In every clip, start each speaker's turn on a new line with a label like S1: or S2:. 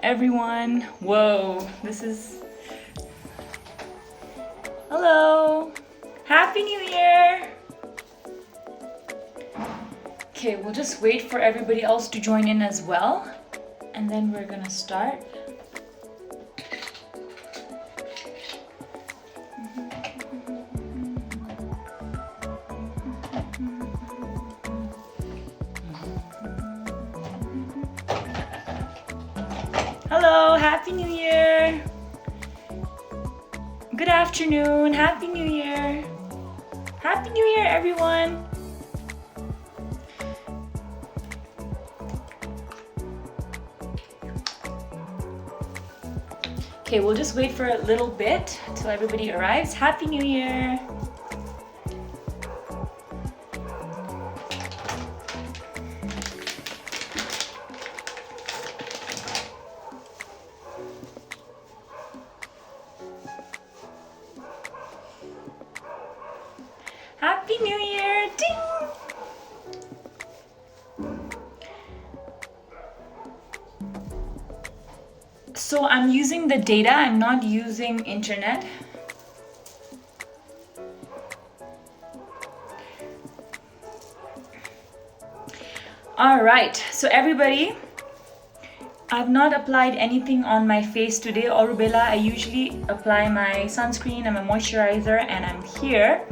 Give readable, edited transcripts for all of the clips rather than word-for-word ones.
S1: everyone. Whoa, this is... Hello. Happy New Year. Okay, we'll just wait for everybody else to join in as well. And then we're gonna start. Hello, Happy New Year! Good afternoon, Happy New Year! Happy New Year, everyone! Okay, we'll just wait for a little bit till everybody arrives. Happy New Year! Happy New Year! Ding! So I'm using the data, I'm not using internet. Alright, so everybody, I've not applied anything on my face today. Orubela, I usually apply my sunscreen and my moisturizer, and I'm here.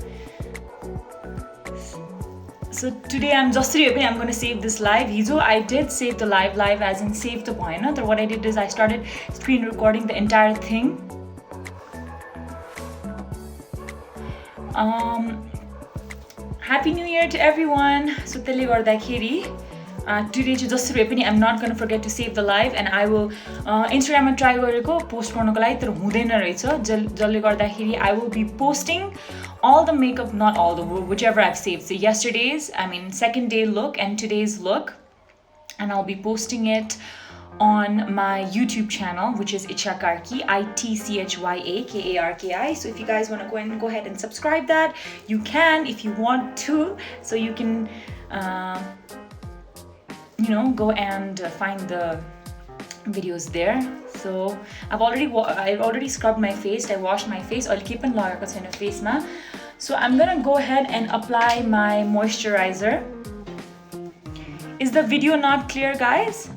S1: So today I'm going to save this live. Hizo I did save the live as in save the point. But what I did is I started screen recording the entire thing. Happy New Year to everyone. So today I'm not going to forget to save the live, and I will Instagram try post I will be posting all the makeup, not all the, whichever I've saved. So yesterday's, second day look and today's look, and I'll be posting it on my YouTube channel, which is Itchya Karki, ITCHYA KARKI. So if you guys want to go ahead and subscribe that, you can if you want to. So you can, go and find the videos there. So I've already scrubbed my face. I washed my face. I'll keep on lageko face ma. So I'm gonna go ahead and apply my moisturizer. Is the video not clear, guys?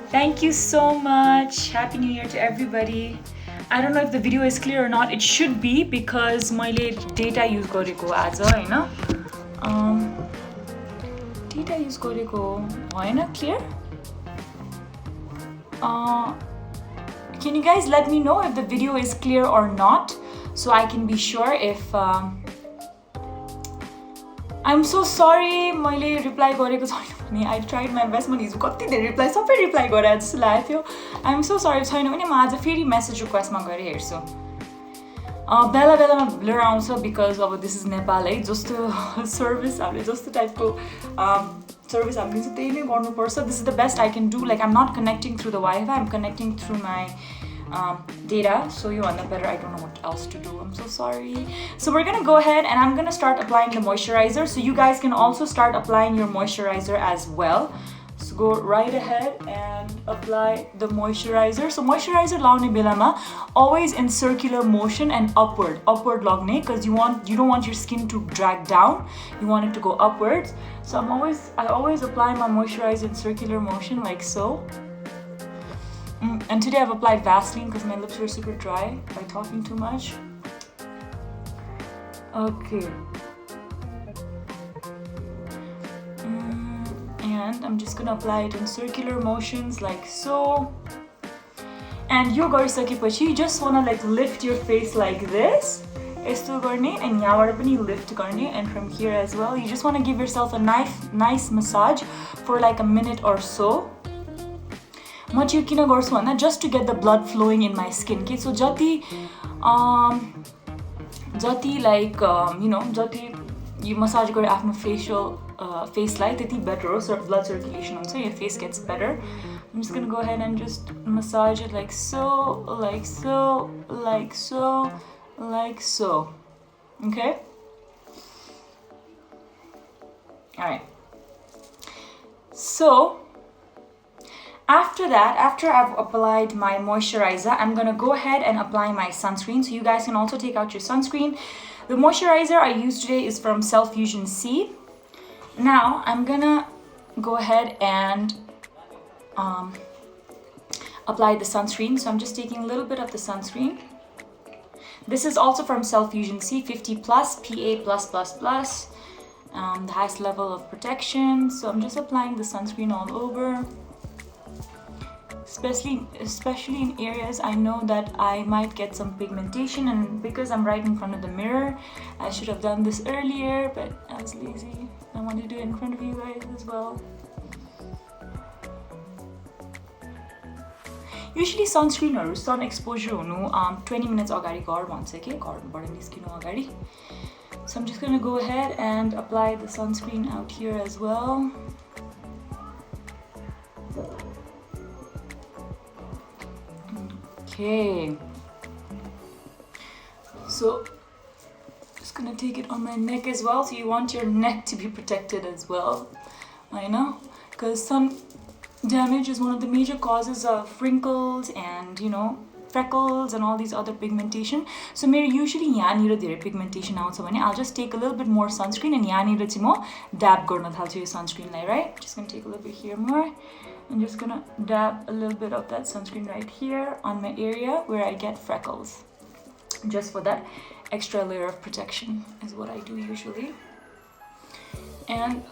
S1: Thank you so much. Happy New Year to everybody. I don't know if the video is clear or not. It should be because my data use gareko आज हैन data use gareko Hahn clear. Can you guys let me know if the video is clear or not, so I can be sure if I'm so sorry मैले reply गरेको छैन भने I tried my best मैले हिजो कति धेरै reply सबै reply गरे जस्तो लाग्यो थियो. I'm so sorry छैन भने म आज फेरि message request मा गरे हेर्छु. बेला बेलामा blur आउँछ because अब this is Nepal है, जस्तो service हामीले जस्तो टाइपको service हामीले चाहिँ त्यही नै गर्नुपर्छ. This is the best I can do. Like I'm not connecting through the Wi-Fi, I'm connecting through my data. So you want better, I don't know what else to do. I'm so sorry. So we're gonna go ahead and I'm gonna start applying the moisturizer. So you guys can also start applying your moisturizer as well. So go right ahead and apply the moisturizer. So moisturizer laउने बेलामा always in circular motion and upward lagne, because you don't want your skin to drag down. You want it to go upwards. So I always apply my moisturizer in circular motion like so. And today I've applied Vaseline because my lips were super dry by talking too much. Okay. And I'm just gonna apply it in circular motions like so. And you just wanna like lift your face like this. And lift, and from here as well. You just wanna give yourself a nice massage for like a minute or so. Just to get the blood flowing in my skin. Okay, so jati you massage gare afno facial face light, त्यति better so blood circulation हुन्छ, your face gets better. I'm just gonna go ahead and just massage it like so, like so, like so, like so. Okay. All right. So after that, after I've applied my moisturizer, I'm gonna go ahead and apply my sunscreen. So you guys can also take out your sunscreen. The moisturizer I used today is from Fusion C. Now I'm gonna go ahead and apply the sunscreen. So I'm just taking a little bit of the sunscreen. This is also from Fusion C, 50 plus, PA+++, the highest level of protection. So I'm just applying the sunscreen all over, especially in areas I know that I might get some pigmentation, and because I'm right in front of the mirror, I should have done this earlier, but I was lazy. I wanted to do it in front of you guys as well. Usually sunscreen or sun exposure 20 minutes agadi गर भन्छ के घरबाट निस्किनु अगाडि. So I'm just going to go ahead and apply the sunscreen out here as well. Okay. So just going to take it on my neck as well. So you want your neck to be protected as well. I know, because sun damage is one of the major causes of wrinkles and, you know, freckles and all these other pigmentation. So usually yahanira धेरै pigmentation आउँछ भने I'll just take a little bit more sunscreen and yahanira चाहिँ म dab गर्न थाल्छु यो sunscreen lie, right? Just gonna take a little bit here more. I'm just gonna dab a little bit of that sunscreen right here on my area where I get freckles. Just for that extra layer of protection is what I do usually. And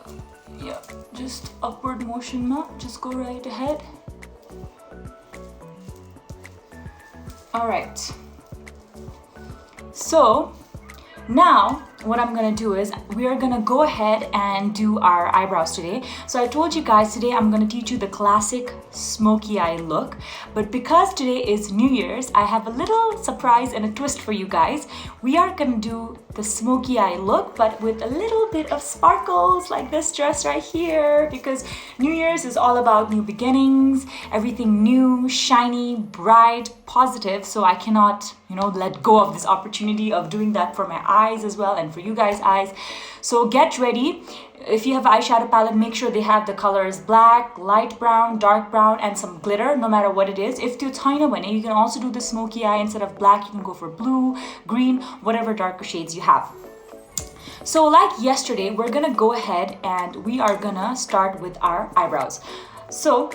S1: yeah, just upward motion ma, just go right ahead. All right. So now what I'm gonna do is we are gonna go ahead and do our eyebrows today. So I told you guys today I'm gonna teach you the classic smoky eye look, but because today is New Year's, I have a little surprise and a twist for you guys. We are gonna do the smoky eye look, but with a little bit of sparkles like this dress right here, because New Year's is all about new beginnings, everything new, shiny, bright, positive. So I cannot, you know, let go of this opportunity of doing that for my eyes as well and for you guys' eyes. So get ready. If you have an eyeshadow palette, make sure they have the colors black, light brown, dark brown, and some glitter, no matter what it is. If you're tiny one, you can also do the smoky eye. Instead of black, you can go for blue, green, whatever darker shades you have. So like yesterday, we're gonna go ahead and we are gonna start with our eyebrows. So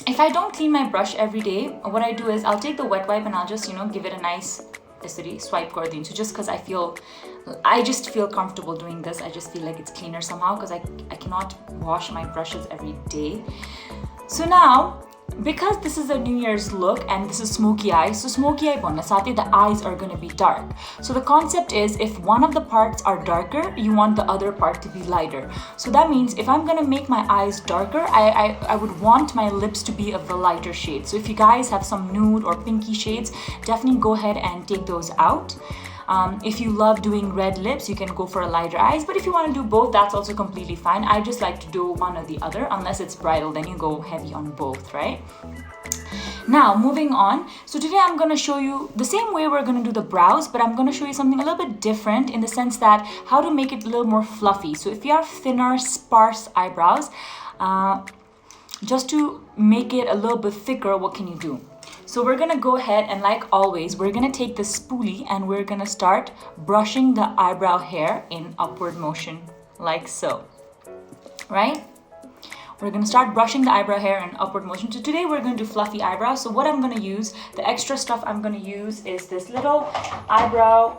S1: if I don't clean my brush every day, what I do is I'll take the wet wipe and I'll just, you know, give it a nice swipe गरिदिन्छु, just because I just feel comfortable doing this. I just feel like it's cleaner somehow because I cannot wash my brushes every day. So now, because this is a New Year's look and this is smoky eye, so smoky eye bhanna sathe the eyes are going to be dark. So the concept is if one of the parts are darker, you want the other part to be lighter. So that means if I'm going to make my eyes darker, I would want my lips to be of the lighter shade. So if you guys have some nude or pinky shades, definitely go ahead and take those out. If you love doing red lips, you can go for a lighter eyes, but if you want to do both, that's also completely fine. I just like to do one or the other. Unless it's bridal, then you go heavy on both, right? Now moving on, so today I'm going to show you the same way we're going to do the brows, but I'm going to show you something a little bit different in the sense that how to make it a little more fluffy. So if you have thinner, sparse eyebrows, just to make it a little bit thicker, what can you do? So we're gonna go ahead and like always, we're gonna take the spoolie and we're gonna start brushing the eyebrow hair in upward motion, like so, right? We're gonna start brushing the eyebrow hair in upward motion. So today we're gonna do fluffy eyebrows. So what I'm gonna use, the extra stuff I'm gonna use is this little eyebrow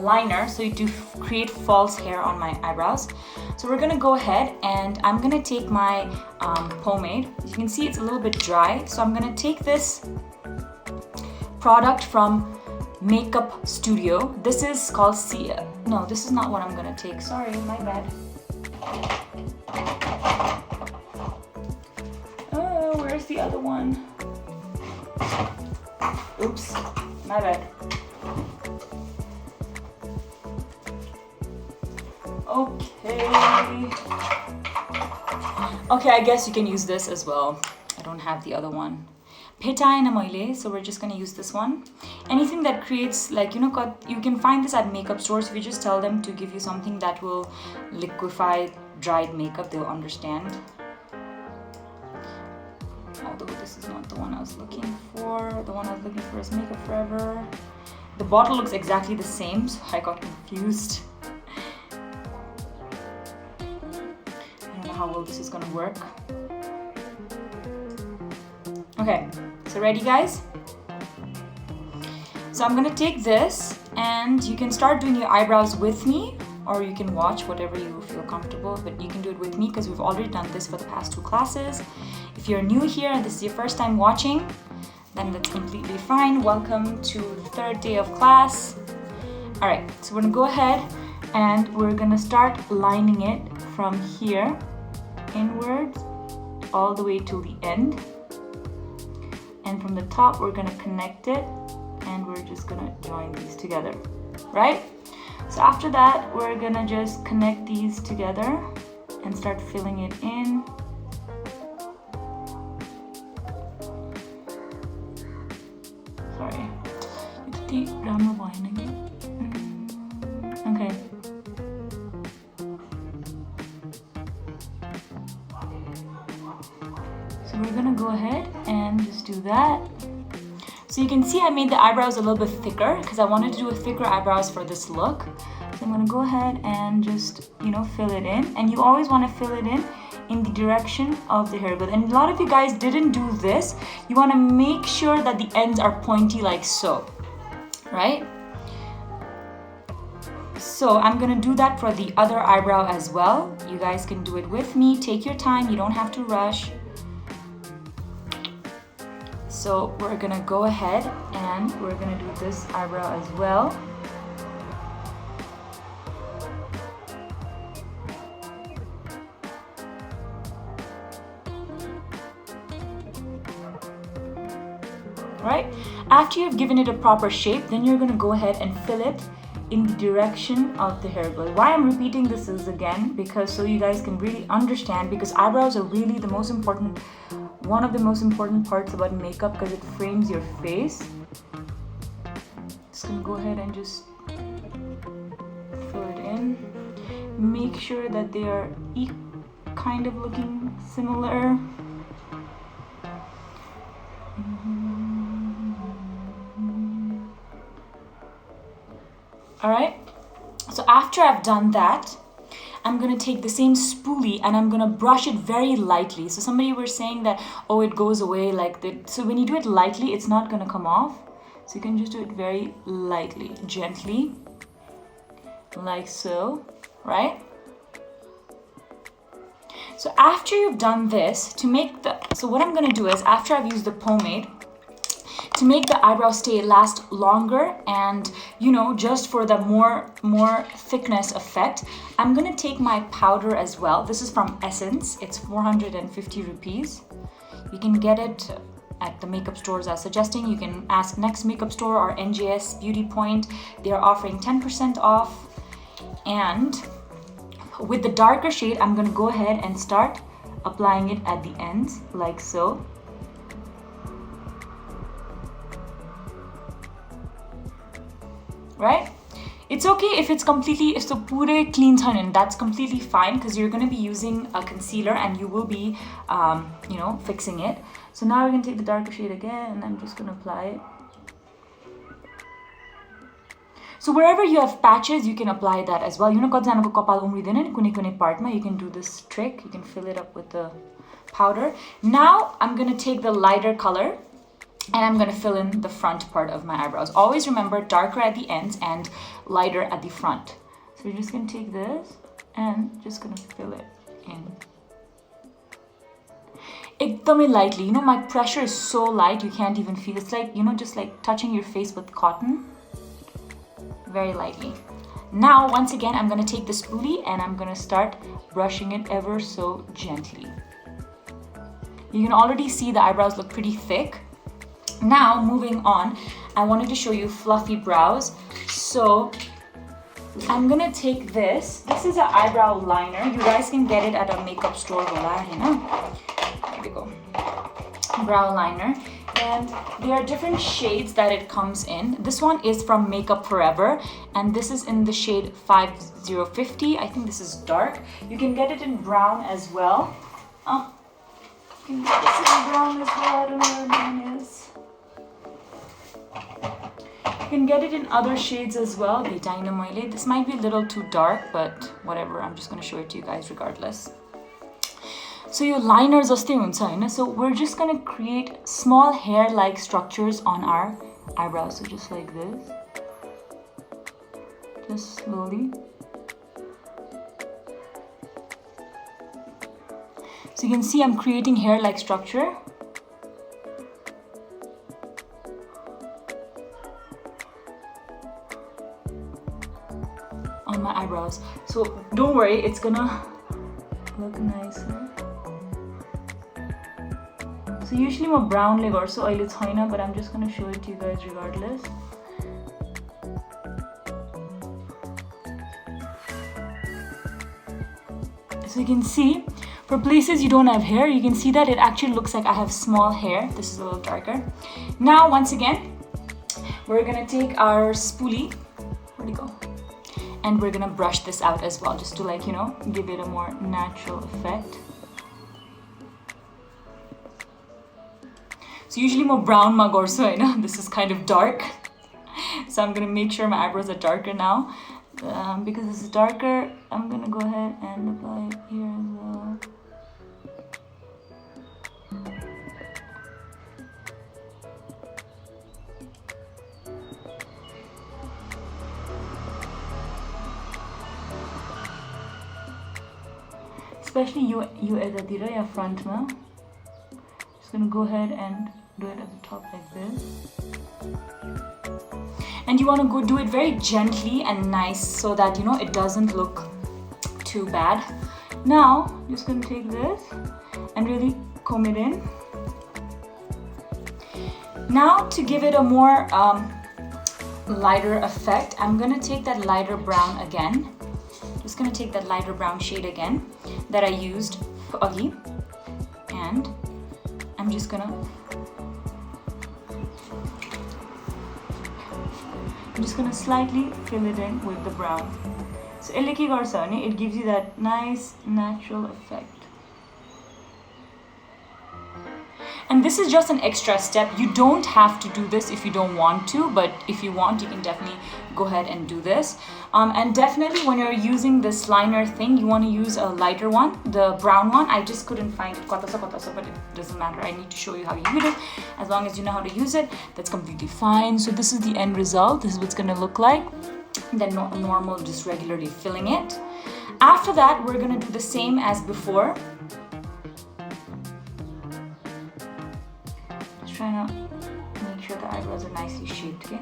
S1: liner. So you do create false hair on my eyebrows. So we're gonna go ahead and I'm gonna take my pomade. As you can see, it's a little bit dry. So I'm gonna take this product from Makeup Studio. This is called no, this is not what I'm gonna take. Sorry, my bad. Oh, where's the other one? Oops, my bad. Okay, I guess you can use this as well. I don't have the other one. Petaina maile, so we're just gonna use this one. Anything that creates, like, you know, you can find this at makeup stores. If you just tell them to give you something that will liquefy dried makeup, they'll understand. Although this is not the one I was looking for. The one I was looking for is Makeup Forever. The bottle looks exactly the same, so I got confused. I don't know how well this is gonna work. Okay, so ready, guys? So I'm gonna take this, and you can start doing your eyebrows with me, or you can watch, whatever you feel comfortable, but you can do it with me because we've already done this for the past 2 classes. If you're new here and this is your first time watching, then that's completely fine. Welcome to the 3rd day of class. All right, so we're gonna go ahead and we're gonna start lining it from here inwards all the way till the end. And from the top, we're gonna connect it, and we're just gonna join these together, right? So after that, we're gonna just connect these together and start filling it in. Sorry. Okay. So we're gonna go ahead and just do that. So you can see I made the eyebrows a little bit thicker because I wanted to do a thicker eyebrows for this look. So I'm gonna go ahead and just, you know, fill it in. And you always wanna fill it in the direction of the hair glue. And a lot of you guys didn't do this. You wanna make sure that the ends are pointy like so, right? So I'm gonna do that for the other eyebrow as well. You guys can do it with me. Take your time, you don't have to rush. So we're gonna go ahead and we're gonna do this eyebrow as well. Right? After you've given it a proper shape, then you're gonna go ahead and fill it in the direction of the hair glue. Why I'm repeating this is again because so you guys can really understand, because eyebrows are really the most important, one of the most important parts about makeup because it frames your face. Just gonna go ahead and just fill it in. Make sure that they are kind of looking similar. All right, so after I've done that, I'm gonna take the same spoolie and I'm gonna brush it very lightly. So somebody were saying that, oh, it goes away like that. So when you do it lightly, it's not gonna come off. So you can just do it very lightly, gently, like so, right? So after you've done this, so what I'm gonna do is, after I've used the pomade, to make the eyebrow last longer and, you know, just for the more thickness effect, I'm gonna take my powder as well. This is from Essence. It's 450 rupees. You can get it at the makeup stores I was suggesting. You can ask Next Makeup Store or NJS Beauty Point. They are offering 10% off. And with the darker shade, I'm gonna go ahead and start applying it at the ends, like so. Right? It's okay if it's so pure clean tan, that's completely fine because you're going to be using a concealer and you will be, you know, fixing it. So now we're going to take the darker shade again and I'm just going to apply it. So wherever you have patches, you can apply that as well. You know, you can do this trick. You can fill it up with the powder. Now I'm going to take the lighter color and I'm gonna fill in the front part of my eyebrows. Always remember, darker at the ends and lighter at the front. So we're just gonna take this and just gonna fill it in. Ekdamai lightly. You know, my pressure is so light you can't even feel. It's like, you know, just like touching your face with cotton. Very lightly. Now, once again, I'm gonna take the spoolie and I'm gonna start brushing it ever so gently. You can already see the eyebrows look pretty thick. Now, moving on, I wanted to show you fluffy brows. So I'm gonna take this. This is an eyebrow liner. You guys can get it at a makeup store. Here we go. Brow liner. And there are different shades that it comes in. This one is from Makeup Forever, and this is in the shade 5050. I think this is dark. You can get it in brown as well. You can get this in brown as well. I don't know where mine is. You can get it in other shades as well. This might be a little too dark, but whatever. I'm just going to show it to you guys regardless. So your liner जस्तै हुन्छ हैन. So we're just going to create small hair-like structures on our eyebrows. So just like this. Just slowly. So you can see I'm creating hair-like structure. On my eyebrows. So don't worry, it's gonna look nicer. So usually my brown leg also oily छैन, but I'm just gonna show it to you guys regardless. So you can see, for places you don't have hair, you can see that it actually looks like I have small hair. This is a little darker. Now, once again, we're gonna take our spoolie. Where'd it go? And we're gonna brush this out as well, just to like, you know, give it a more natural effect. So usually more brown ma gorsu haina. This is kind of dark. So I'm gonna make sure my eyebrows are darker now. Because this is darker, I'm gonna go ahead and apply it here as well. Especially you at the front now. Just gonna go ahead and do it at the top like this. And you want to go do it very gently and nice so that, you know, it doesn't look too bad. Now, I'm just gonna take this and really comb it in. Now, to give it a more lighter effect, I'm gonna take that lighter brown again. Just gonna take that lighter brown shade again that I used for Agi, and I'm just gonna slightly fill it in with the brown. So it gives you that nice natural effect. And this is just an extra step. You don't have to do this if you don't want to, but if you want, you can definitely go ahead and do this. And definitely when you're using this liner thing, you want to use a lighter one, the brown one. I just couldn't find it, but it doesn't matter. I need to show you how you use it. As long as you know how to use it, that's completely fine. So this is the end result. This is what it's going to look like. Then normal, just regularly filling it. After that, we're going to do the same as before. Trying to make sure the eyebrows are nicely shaped, okay?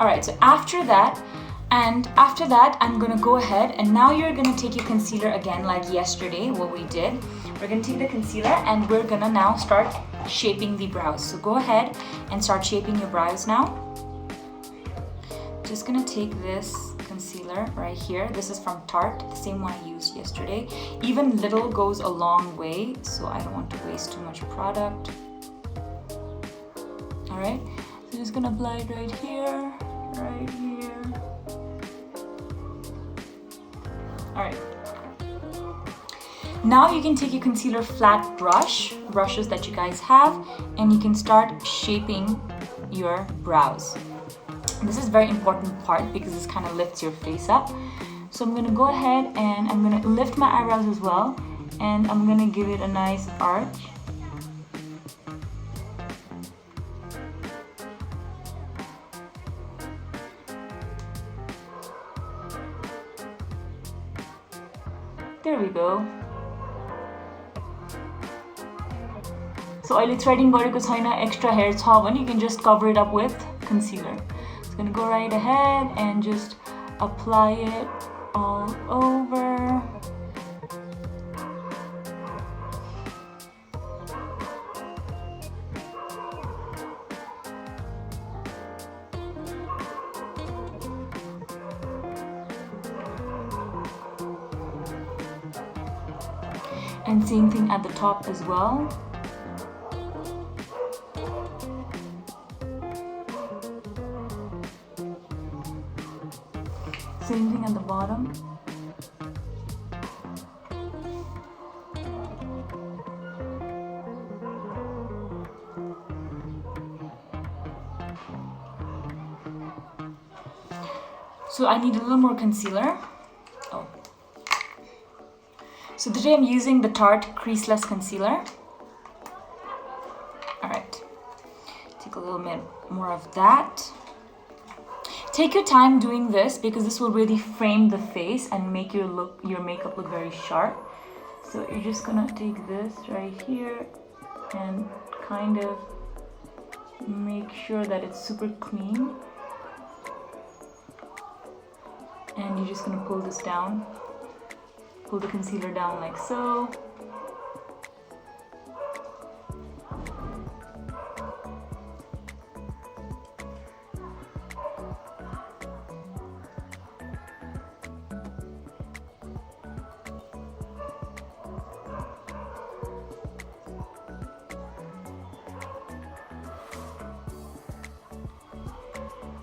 S1: Alright, so after that, I'm gonna go ahead and now you're gonna take your concealer again like yesterday, what we did. We're gonna take the concealer and we're gonna now start shaping the brows. So go ahead and start shaping your brows now. Just gonna take this concealer right here. This is from Tarte, the same one I used yesterday. Even little goes a long way, so I don't want to waste too much product. Alright, so just gonna apply it right here, right here. Alright. Now you can take your concealer flat brushes that you guys have, and you can start shaping your brows. This is a very important part because this kind of lifts your face up. So I'm going to go ahead and I'm going to lift my eyebrows as well, and I'm going to give it a nice arch. There we go. So अहिले threading गरेको छैन, extra hair छ भने you can just cover it up with concealer. Gonna go right ahead and just apply it all over. And same thing at the top as well. Same thing at the bottom. So I need a little more concealer. Oh. So today I'm using the Tarte Creaseless Concealer. Alright. Take a little bit more of that. Take your time doing this because this will really frame the face and make your makeup look very sharp. So you're just gonna take this right here and kind of make sure that it's super clean. And you're just gonna pull this down, pull the concealer down like so.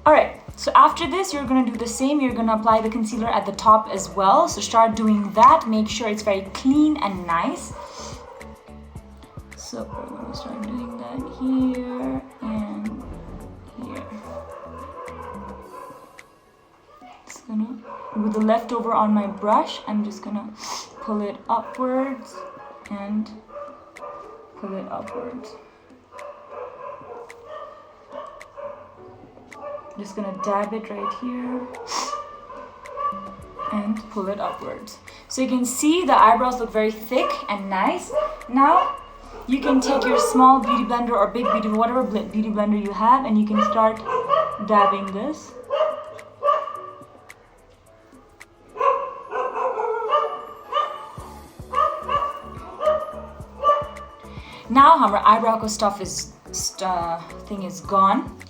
S1: Alright, so after this, you're going to do the same. You're going to apply the concealer at the top as well. So start doing that. Make sure it's very clean and nice. So we're going to start doing that here and here. Just gonna, with the leftover on my brush, I'm just going to pull it upwards and pull it upwards. Just gonna dab it right here and pull it upwards. So you can see the eyebrows look very thick and nice. Now you can take your small beauty blender or big beauty, whatever beauty blender you have, and you can start dabbing this. Now our eyebrow stuff is thing is gone.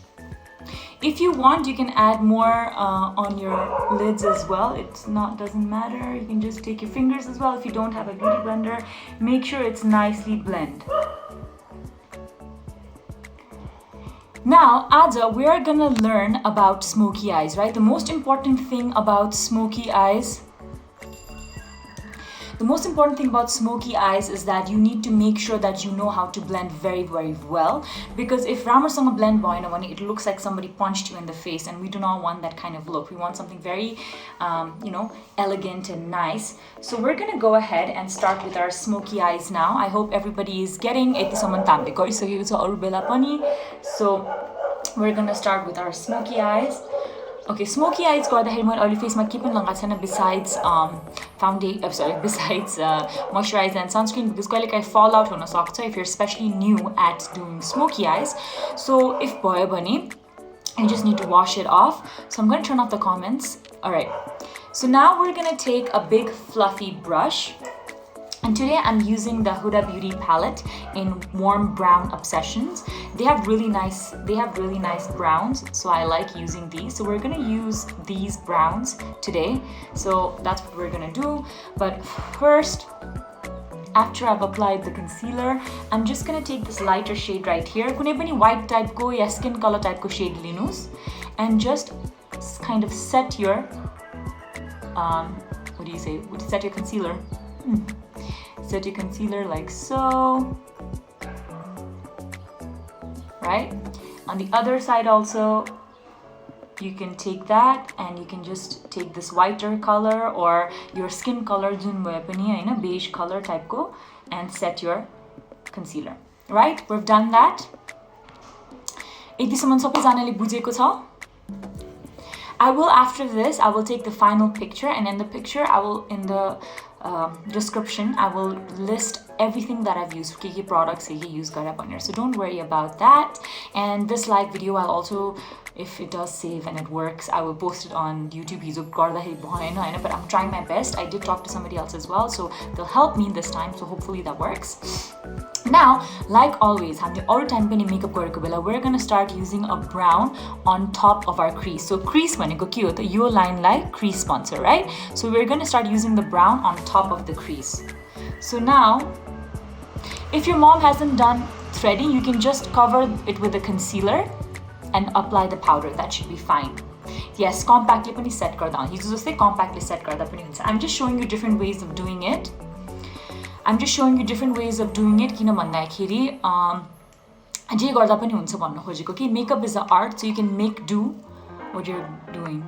S1: If you want, you can add more on your lids as well. Doesn't matter. You can just take your fingers as well. If you don't have a beauty blender, make sure it's nicely blend. Now, Aja, we are gonna learn about smoky eyes, right? The most important thing about smoky eyes is that you need to make sure that you know how to blend very, very well. Because if ramersanga blend bhaina bhane, it looks like somebody punched you in the face, and we do not want that kind of look. We want something very, elegant and nice. So we're gonna go ahead and start with our smoky eyes now. I hope everybody is getting it. So we're gonna start with our smoky eyes. Okay, smoky eyes गर्दाखेरि मैले अहिले फेसमा के पनि लगाएको छैन besides moisturizer and sunscreen, because कहिलेकाहीँ fall out हुन सक्छ if you're especially new at doing smoky eyes. So if भयो भने you just need to wash it off. So I'm going to turn off the comments. Alright, so now we're going to take a big fluffy brush. And today I'm using the Huda Beauty palette in Warm Brown Obsessions. They have really nice browns, so I like using these. So we're gonna use these browns today. So that's what we're gonna do. But first, after I've applied the concealer, I'm just gonna take this lighter shade right here. Kunai pani white type ko ya skin color type ko shade linus, and just kind of set your set your concealer. Set your concealer like so, right? On the other side also, you can take that and you can just take this whiter color or your skin color, beige color type ko, and set your concealer, right? We've done that. I will, after this, I will take the final picture, and in the picture, in the description, I will list everything that I've used, kiki products I use gara bhaneर. So don't worry about that. And this live video, I'll also, if it does save and it works, I will post it on YouTube. But I'm trying my best. I did talk to somebody else as well, so they'll help me this time. So hopefully that works. Now, like always, all time makeup we're gonna start using a brown on top of our crease. So crease yo line like crease sponsor, right? So we're gonna start using the brown on top of the crease. So now, if your mom hasn't done threading, you can just cover it with a concealer and apply the powder. That should be fine. Yes, compactly पनि set गर्दा हुन्छ जस्तै compactly set गर्दा पनि हुन्छ. I'm just showing you different ways of doing it. किन भन्दाखेरि जे गर्दा पनि हुन्छ भन्न खोजेको कि makeup is an art, so you can make do what you're doing.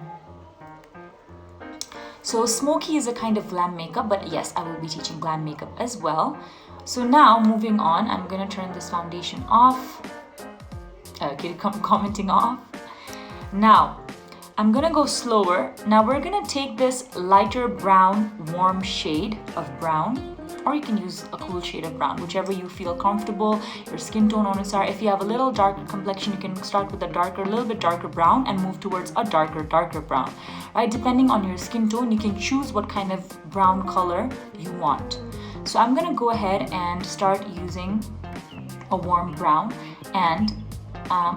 S1: So Smokey is a kind of glam makeup, but yes, I will be teaching glam makeup as well. So now moving on, I'm gonna turn this foundation off. Commenting off. Now, I'm gonna go slower. Now we're gonna take this lighter brown, warm shade of brown, or you can use a cool shade of brown, whichever you feel comfortable, your skin tone anusar. If you have a little darker complexion, you can start with a little bit darker brown and move towards a darker brown, right? Depending on your skin tone, you can choose what kind of brown color you want. So I'm gonna go ahead and start using a warm brown, and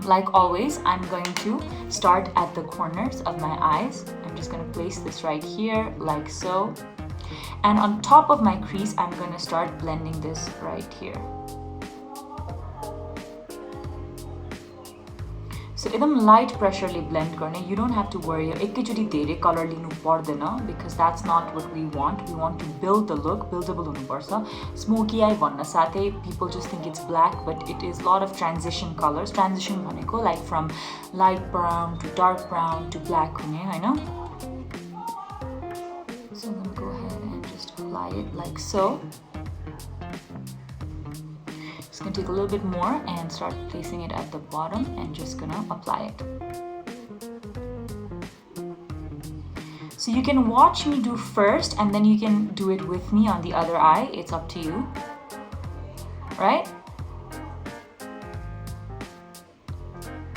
S1: like always, I'm going to start at the corners of my eyes. I'm just going to place this right here, like so. And on top of my crease, I'm going to start blending this right here. So एकदम light pressurely blend गर्ने. You don't have to worry. एकैचोटी धेरै color लिनु पर्दैन, because that's not what we want. We want to build the look, buildable हुनुपर्छ. Smoky eye भन्न साथै people just think it's black, but it is a lot of transition colors. Transition भनेको like from light brown to dark brown to black हुने, हैन? So I'm going to go ahead and just apply it like so. Just gonna take a little bit more and start placing it at the bottom and just gonna apply it. So you can watch me do first and then you can do it with me on the other eye. It's up to you, right?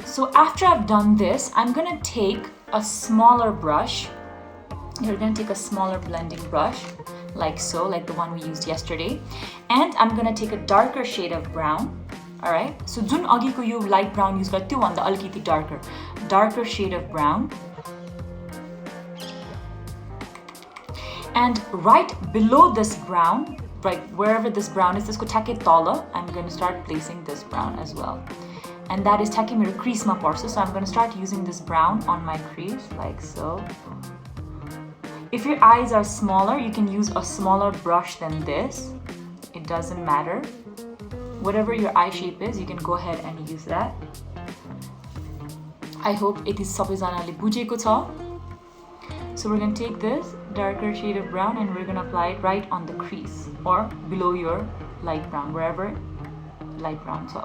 S1: So after I've done this, I'm gonna take a smaller brush. You're gonna take a smaller blending brush, like so, like the one we used yesterday. And I'm gonna take a darker shade of brown, alright? So jun agiko yo light brown use gartyo भन्दा अलिकति darker shade of brown. And right below this brown, right wherever this brown is, त्यसको ठ्याक्कै तल, I'm gonna start placing this brown as well. And that is ठ्याक्कै मेरो crease मा पर्छ, so I'm gonna start using this brown on my crease, like so. If your eyes are smaller, you can use a smaller brush than this. It doesn't matter. Whatever your eye shape is, you can go ahead and use that. I hope it is सबैजनाले बुझेको छ. So we're going to take this darker shade of brown and we're going to apply it right on the crease or below your light brown, wherever light brown is.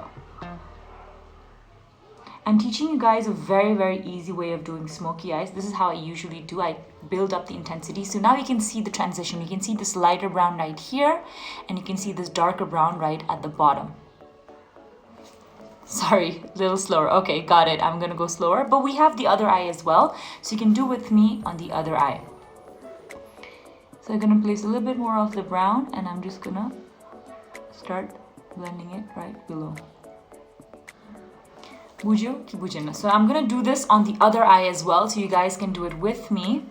S1: I'm teaching you guys a very, very easy way of doing smoky eyes. This is how I usually do. I build up the intensity. So now you can see the transition. You can see this lighter brown right here, and you can see this darker brown right at the bottom. Sorry, a little slower. Okay, got it. I'm gonna go slower, but we have the other eye as well. So you can do with me on the other eye. So I'm gonna place a little bit more of the brown, and I'm just gonna start blending it right below. So I'm gonna do this on the other eye as well, so you guys can do it with me.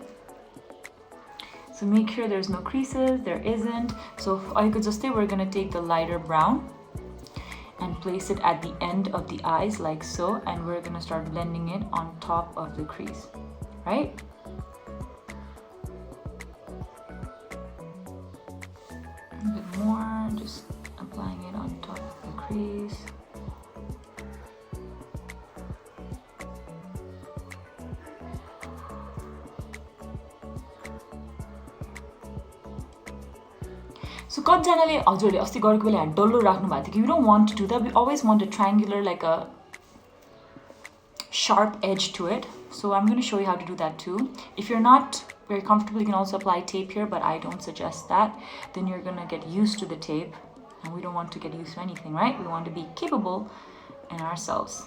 S1: So make sure there's no creases, there isn't. So we're gonna take the lighter brown and place it at the end of the eyes like so, and we're gonna start blending it on top of the crease, right? A bit more, just applying it on top of the crease. So कतिजनाले हजुरले अस्ति गरेको बेला डल्लो राख्नु भएको थियो कि you don't want to do that. We always want a triangular, like a sharp edge to it. So I'm going to show you how to do that too. If you're not very comfortable, you can also apply tape here, but I don't suggest that. Then you're going to get used to the tape, and we don't want to get used to anything, right? We want to be capable in ourselves.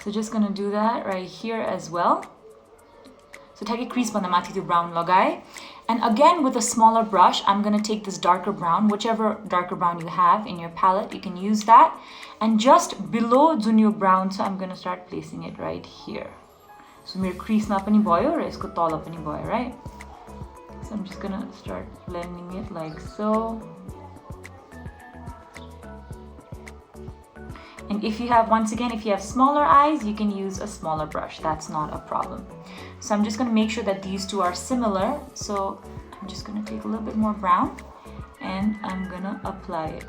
S1: So just going to do that right here as well. So take a crease banda mathi त्यो brown लगाए. And again with a smaller brush, I'm going to take this darker brown, whichever darker brown you have in your palette, you can use that. And just below junior brown, so I'm going to start placing it right here. So मेरो crease ma पनि भयो र यसको तल पनि भयो, right? So I'm just gonna start blending it like so. And if you have, once again, if you have smaller eyes, you can use a smaller brush. That's not a problem. So I'm just gonna make sure that these two are similar. So I'm just gonna take a little bit more brown and I'm gonna apply it.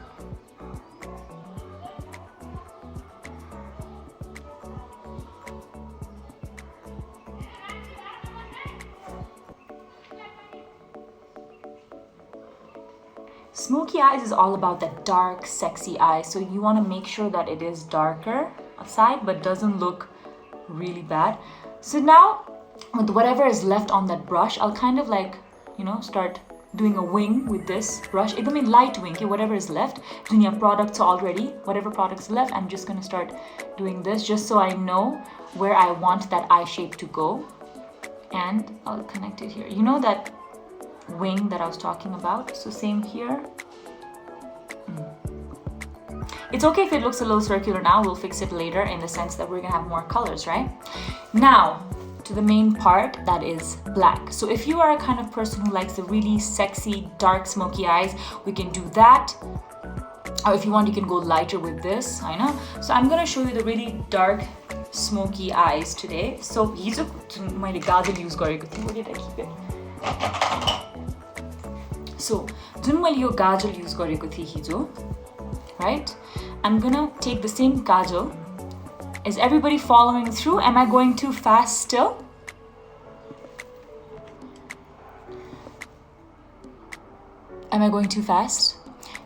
S1: Smoky eyes is all about that dark, sexy eye. So you want to make sure that it is darker side, but doesn't look really bad. So now, with whatever is left on that brush, I'll kind of like, you know, start doing a wing with this brush. I mean light wing, okay, whatever is left. Doing your products already, whatever products left, I'm just gonna start doing this just so I know where I want that eye shape to go. And I'll connect it here. You know that wing that I was talking about? So same here. It's okay if it looks a little circular now, we'll fix it later in the sense that we're gonna have more colors, right? Now, to the main part, that is black. So if you are a kind of person who likes the really sexy, dark, smoky eyes, we can do that. Or if you want, you can go lighter with this, I know. So I'm gonna show you the really dark, smoky eyes today. So hijo मैले गाजल use गरेको थिएँ. Where did I keep it? So, जुन मैले यो गाजल use गरेको थिएँ हिजो, right? I'm gonna take the same kajal. Is everybody following through? Am I going too fast still? Am I going too fast?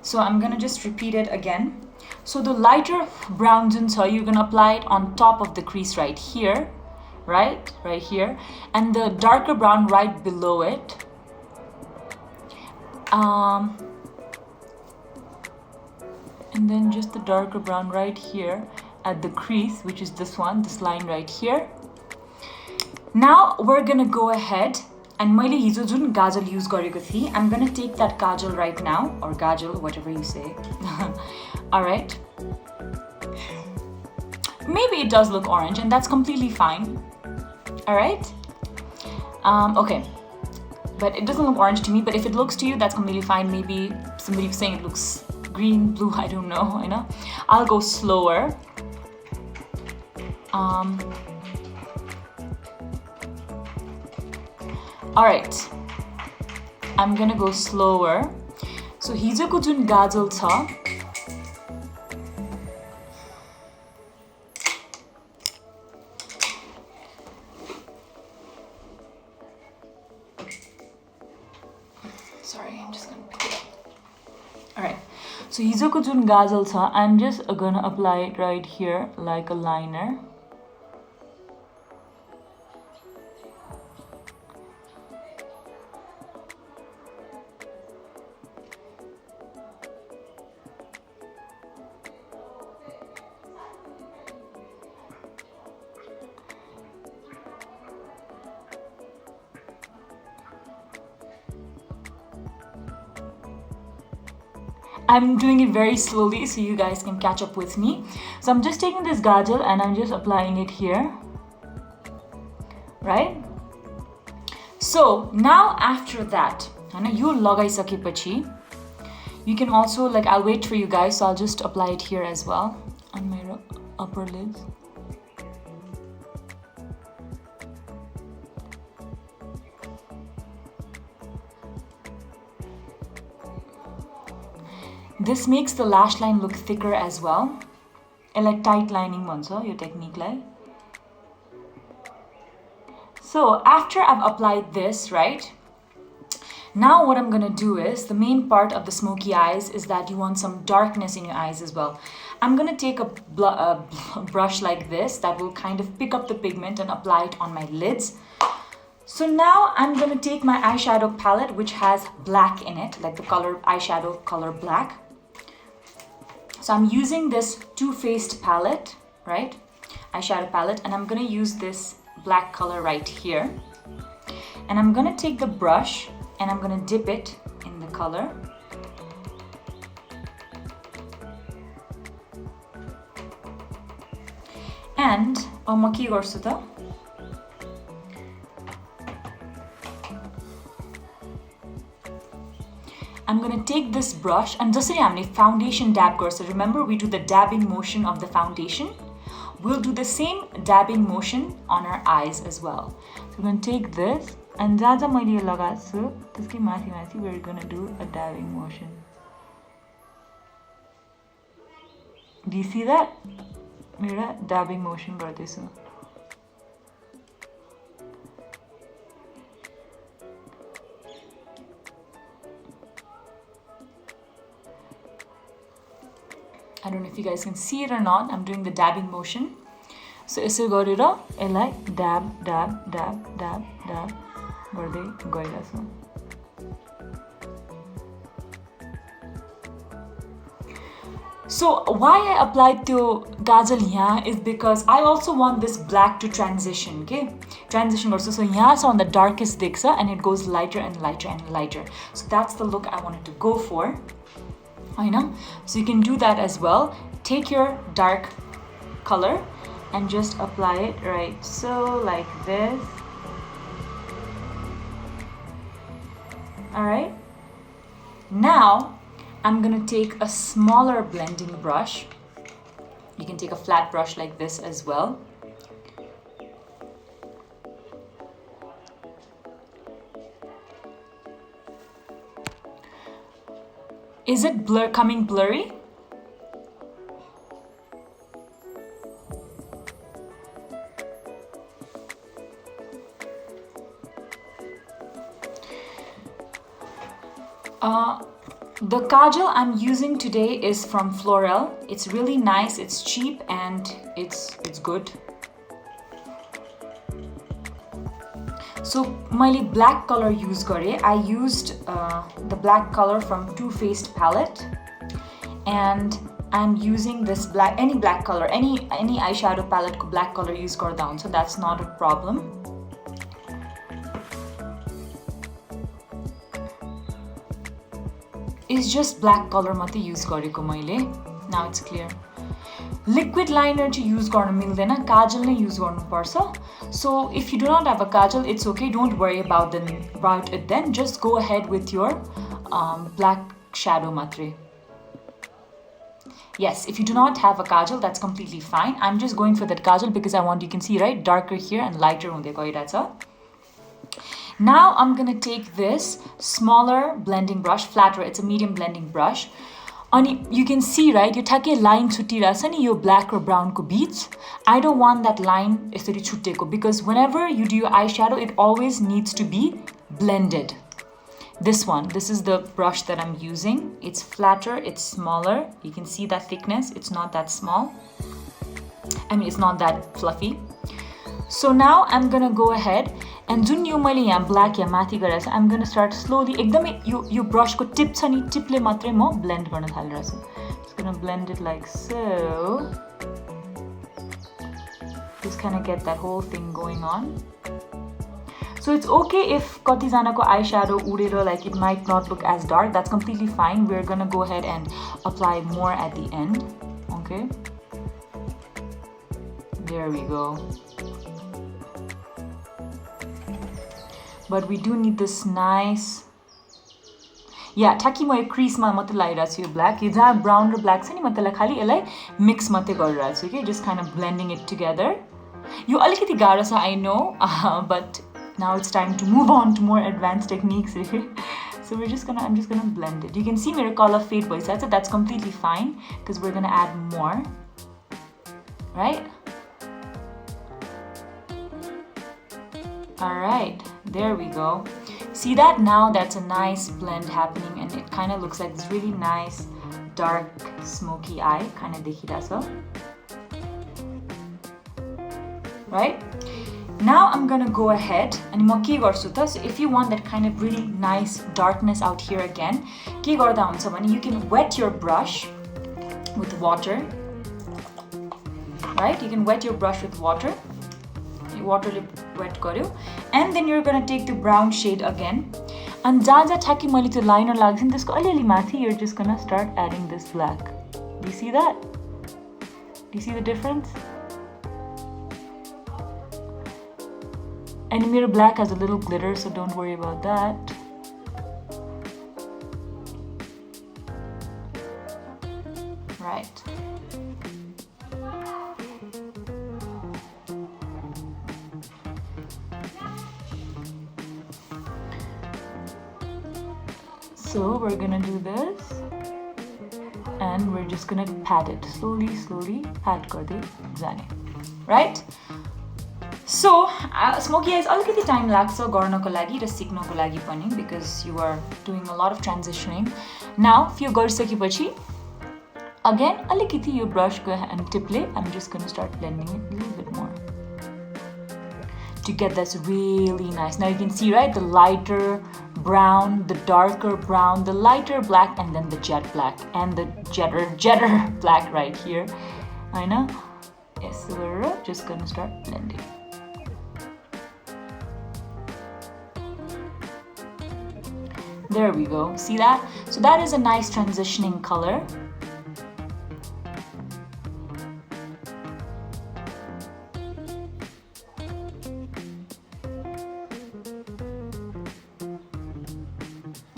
S1: So I'm gonna just repeat it again. So the lighter brown junsa, you're gonna apply it on top of the crease right here, right here, and the darker brown right below it. And then just the darker brown right here at the crease, which is this one, this line right here. Now we're gonna go ahead and मैले हिजो जुन गाजल use गरेको थिएँ, I'm gonna take that kajal right now, or gajal, whatever you say. Alright. Maybe it does look orange, and that's completely fine. Alright. Okay. But it doesn't look orange to me, but if it looks to you, that's completely fine. Maybe somebody was saying it looks green, blue, I don't know, you know. I'll go slower. Alright, I'm gonna go slower. So हिजोको जुन गाजल छ, sorry, I'm just gonna pick it up. Alright, so हिजोको जुन गाजल छ, I'm just gonna apply it right here like a liner. I'm doing it very slowly so you guys can catch up with me. So I'm just taking this gajal and I'm just applying it here. Right? So now after that, you lagaisake, you can also, like, I'll wait for you guys, so I'll just apply it here as well on my upper lids. This makes the lash line look thicker as well. And like tight lining bhancha yo technique lai. So after I've applied this, right? Now what I'm gonna do is, the main part of the smoky eyes is that you want some darkness in your eyes as well. I'm gonna take a brush like this that will kind of pick up the pigment and apply it on my lids. So now I'm gonna take my eyeshadow palette, which has black in it, like the color eyeshadow color black. So I'm using this Too Faced palette, right? Eyeshadow palette, and I'm gonna use this black color right here. And I'm gonna take the brush and I'm gonna dip it in the color. And म के गर्छु त? I'm gonna take this brush and just foundation dab गर्छ. Remember, we do the dabbing motion of the foundation. We'll do the same dabbing motion on our eyes as well. So we're gonna take this and जहाँ जहाँ मैले यो लगाएको छु त्यसकै माथि माथि we're gonna do a dabbing motion. Do you see that? मेरो dabbing motion गर्दैछु. I don't know if you guys can see it or not. I'm doing the dabbing motion. So यसो गरेर यसलाई dab dab dab dab dab गर्दै गइरहेछु. So why I applied the kajal here is because I also want this black to transition, okay? Transition also. So here on the darkest diksa and it goes lighter and lighter and lighter. So that's the look I wanted to go for. I know. So you can do that as well. Take your dark color and just apply it right so like this. All right. Now I'm gonna take a smaller blending brush. You can take a flat brush like this as well. Is it coming blurry? The kajal I'm using today is from Florel. It's really nice, it's cheap, and it's good. So मैले black color use gare. I used the black color from Too Faced palette, and I'm using this black, any black color, any eyeshadow palette ko black color use garda huncha, so that's not a problem. It's just black color मात्रै use गरेको मैले. Now it's clear. Liquid liner to use गर्न मिल्दैन, kajal नै use गर्नुपर्छ. So if you do not have a kajal, it's okay. Don't worry about it then. Just go ahead with your black shadow matre. Yes, if you do not have a kajal, that's completely fine. I'm just going for that kajal because I want, you can see, right, darker here and lighter hunदै गइरहेछ. Now I'm gonna take this smaller blending brush, flatter, it's a medium blending brush. And you can see, right, यो ठ्याक्कै line छुट्टिरहेछ नि यो black or brown को बीच. I don't want that line यसरी छुट्टेको because whenever you do your eyeshadow, it always needs to be blended. This is the brush that I'm using. It's flatter, it's smaller. You can see that thickness, it's not that small. I mean, it's not that fluffy. So now I'm gonna go ahead and जुन यो मैले यहाँ black या माथि गरेको छु, I'm gonna start slowly, एकदमै यो brush को tip छ नि, tipले मात्रै म blend गर्न थालिरहेको छु. Just gonna blend it like so. Just kind of get that whole thing going on. So it's okay if कति जनाको eyeshadow उडेर, like it might not look as dark. That's completely fine. We're gonna go ahead and apply more at the end. Okay. There we go. But we do need this nice. Yeah, ठ्याक्कै म यो crease मा मात्रै लगाइरहेको छु यो black. यो जहाँ brown र black छ नि, म त्यसलाई खाली यसलाई mix मात्रै गरिरहेको छु, okay? Just kind of blending it together. यो अलिकति गाह्रो छ, I know, but now it's time to move on to more advanced techniques. So I'm just gonna blend it. You can see my color fade bhayisako, that's completely fine because we're gonna add more, right? All right, there we go. See that? Now that's a nice blend happening and it kind of looks like this really nice dark smoky eye kind of dekhirasa. Right? Now I'm gonna go ahead and ma ke garchu ta, so if you want that kind of really nice darkness out here again, ke garda huncha bhane you can wet your brush with water. Right? You can wet your brush with water. Water wet garyo, and then you're gonna take the brown shade again. And jहाँ ठ्याक्कै मैले त्यो liner लगाएको छु नि त्यसको अलिअलि माथि you're just gonna start adding this black. Do you see that? Do you see the difference? And mirror black has a little glitter, so don't worry about that. Right. So we're gonna do this, and we're just gonna pat it slowly, pat garde jane, right? So Smokey eyes alikati time लाग्छ गर्नको लागि र सिक्नको लागि पनि, because you are doing a lot of transitioning. Now few गरिसकेपछि again alikati यो brush को and tipले I'm just gonna start blending it a little bit more to get this really nice. Now you can see, right, the lighter brown, the darker brown, the lighter black, and then the jet black, and the jetter black right here. I know. Yes, so we're just gonna start blending. There we go. See that? So that is a nice transitioning color.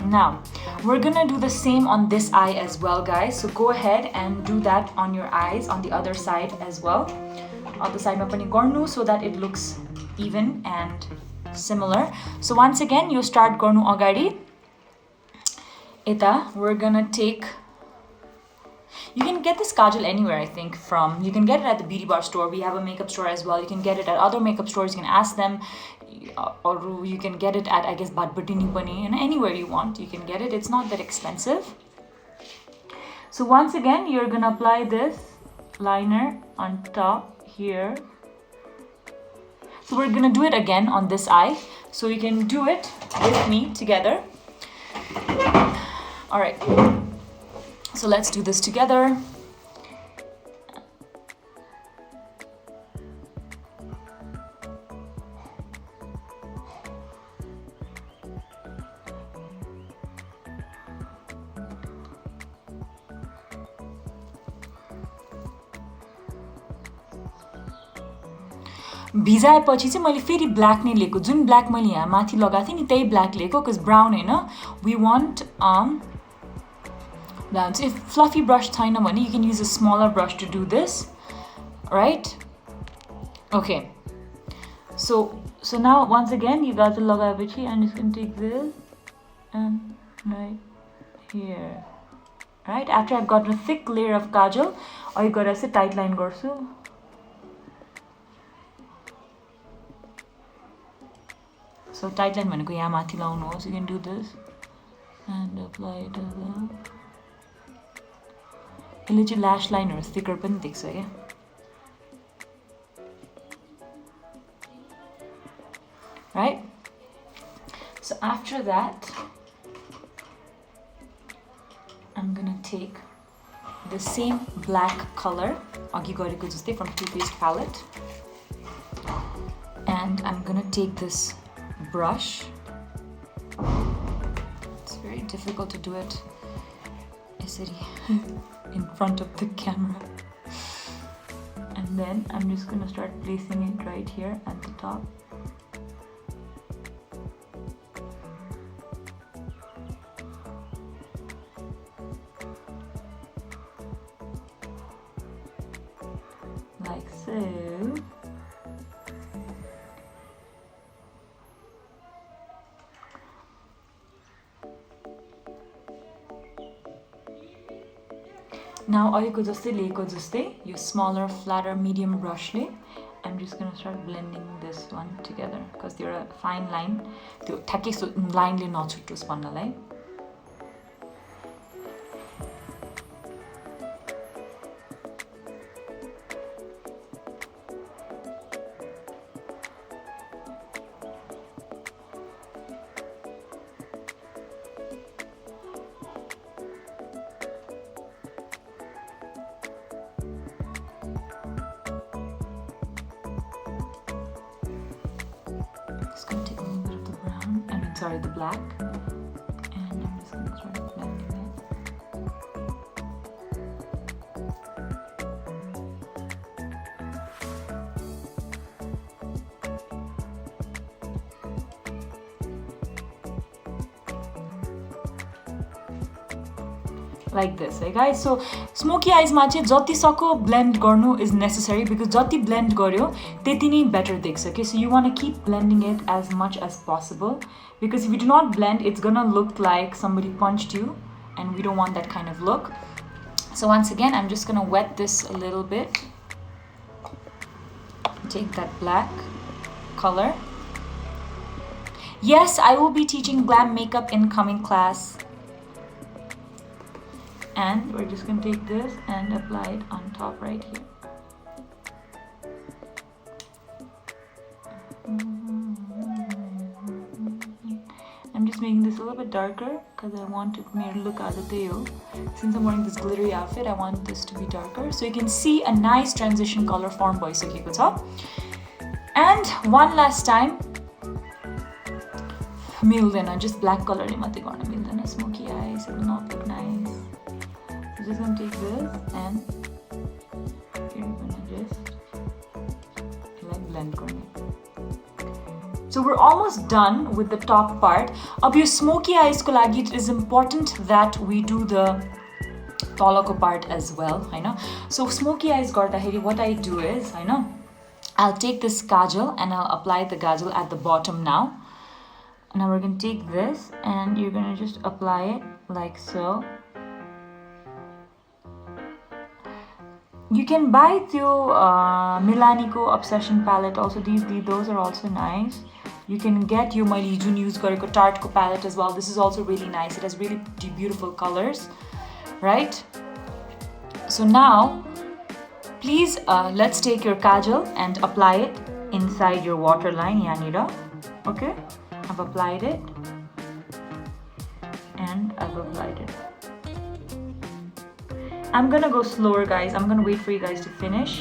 S1: Now, we're gonna do the same on this eye as well, guys. So go ahead and do that on your eyes on the other side as well. Other side ma pani garnu so that it looks even and similar. So once again, you start garnu agadi. Eta, we're gonna take. You can get this kajal anywhere, I think. You can get it at the beauty bar store. We have a makeup store as well. You can get it at other makeup stores. You can ask them. Or you can get it at, I guess, Badbatini Pani, and anywhere you want, you can get it. It's not that expensive. So once again, you're gonna apply this liner on top here. So we're gonna do it again on this eye. So you can do it with me together. All right. So let's do this together. भिजाएपछि चाहिँ मैले फेरि black नै लिएको, जुन black मैले यहाँ माथि लगाएको थिएँ नि त्यही ब्ल्याक लिएको, बिकज ब्राउन हैन, वी वान्ट चाहिँ फ्लफी ब्रश छैन भने you can use a smaller brush to do this, right? Okay, so now once again you got to लगाएपछि I'm just going to take this and right here, right? After I've got a thick layer of kajal, I got a tight line गर्छु. So tight line भनेको यहाँ माथि लाउनुहोस्. You can do this and apply it as well. यसले चाहिँ lash liner thicker पनि देख्छ क्या. Right? So after that, I'm gonna take the same black color अघि गरेको जस्तै from Too Faced palette, and I'm gonna take this brush. It's very difficult to do it in front of the camera. And then I'm just gonna start placing it right here at the top. Like so. Now अहिलेको जस्तै लिएको जस्तै यो smaller, flatter, medium brushले I'm just gonna start blending this one together because they're a fine line. त्यो ठ्याक्कै लाइनले नछुटोस् भन्नलाई. Just gonna take a little bit of the brown, the black, and I'm just gonna start blending it. like this, hey guys. So smoky eyes ma chahi jati sako blend garnu is necessary because jati blend garyo त्यति नै better देख्छ. Okay, so you want to keep blending it as much as possible because if you do not blend, it's gonna look like somebody punched you, and we don't want that kind of look. So once again, I'm just gonna wet this a little bit. Take that black color. Yes, I will be teaching glam makeup in coming class. And we're just gonna take this and apply it on top right here. I'm just making this a little bit darker because I want it to look as a tail. Since I'm wearing this glittery outfit, I want this to be darker. So you can see a nice transition color form bhaisakeko cha. And one last time, milदैन, just black color ले मात्रै गर्न मिल्दैन. Smoky eyes, it will not look nice. So just gonna take this and you're gonna just like blend गर्ने. So we're almost done with the top part. अब यो smoky eyes को लागि it is important that we do the तलको part as well, हैन? So smoky eyes गर्दाखेरि what I do is, Hahn, I'll take this kajal and I'll apply the kajal at the bottom now. Now we're going to take this and you're going to just apply it like so. You can buy the Milani Obsession palette also. Those are also nice. You can get your my Jun use tarte palette as well. This is also really nice. It has really beautiful colors, right? So now, please let's take your kajal and apply it inside your waterline, yanira. Okay, I've applied it and I've applied it. I'm gonna go slower, guys. I'm gonna wait for you guys to finish.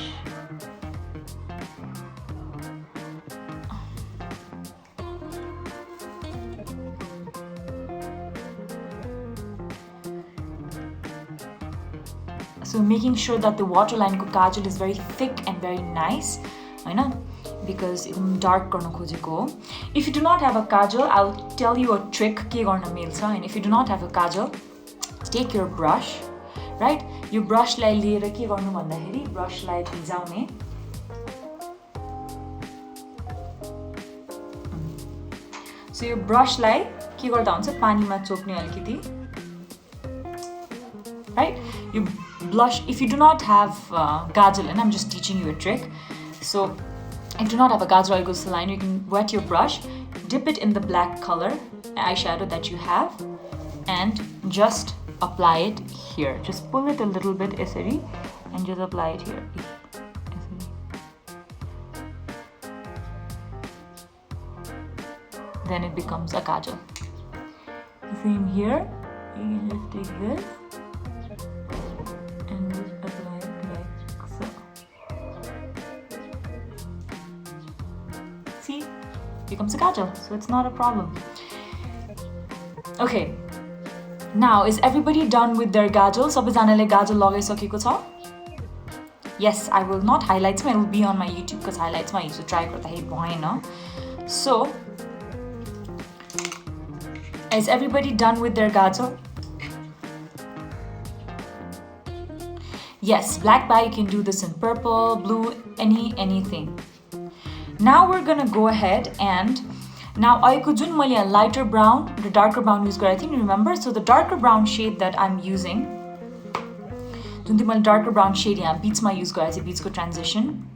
S1: So making sure that the waterline ko kajal is very thick and very nice, I know, because it's dark garna khojeko. If you do not have a kajal, I'll tell you a trick ke garna milcha. And if you do not have a kajal, take your brush, right? You brush lai liera ke garnu bhandakeri brush lai bhijaune. So your brush lai ke garda huncha pani ma chopne alikiti, right? You blush. If you do not have kajal, and I'm just teaching you a trick. So if you do not have a kajal oil line, you can wet your brush, dip it in the black color eyeshadow that you have, and just apply it here. Just pull it a little bit, esari, and just apply it here. Then it becomes a kajal. Same here. You can just take this and just apply it like so. See? Becomes a kajal, so it's not a problem. Okay. Now, is everybody done with their kajal? Sabajanale kajal lagaisakeko cha? Yes, I will not highlights ma, it will be on my YouTube because highlights ma used to try garदाखेरि bhaina. So, is everybody done with their kajal? Yes, black bag, you can do this in purple, blue, anything. Now we're gonna go ahead and now I could do a lighter brown, the darker brown use I think remember. So the darker brown shade that I'm using, darker brown shade beats my use beats transition.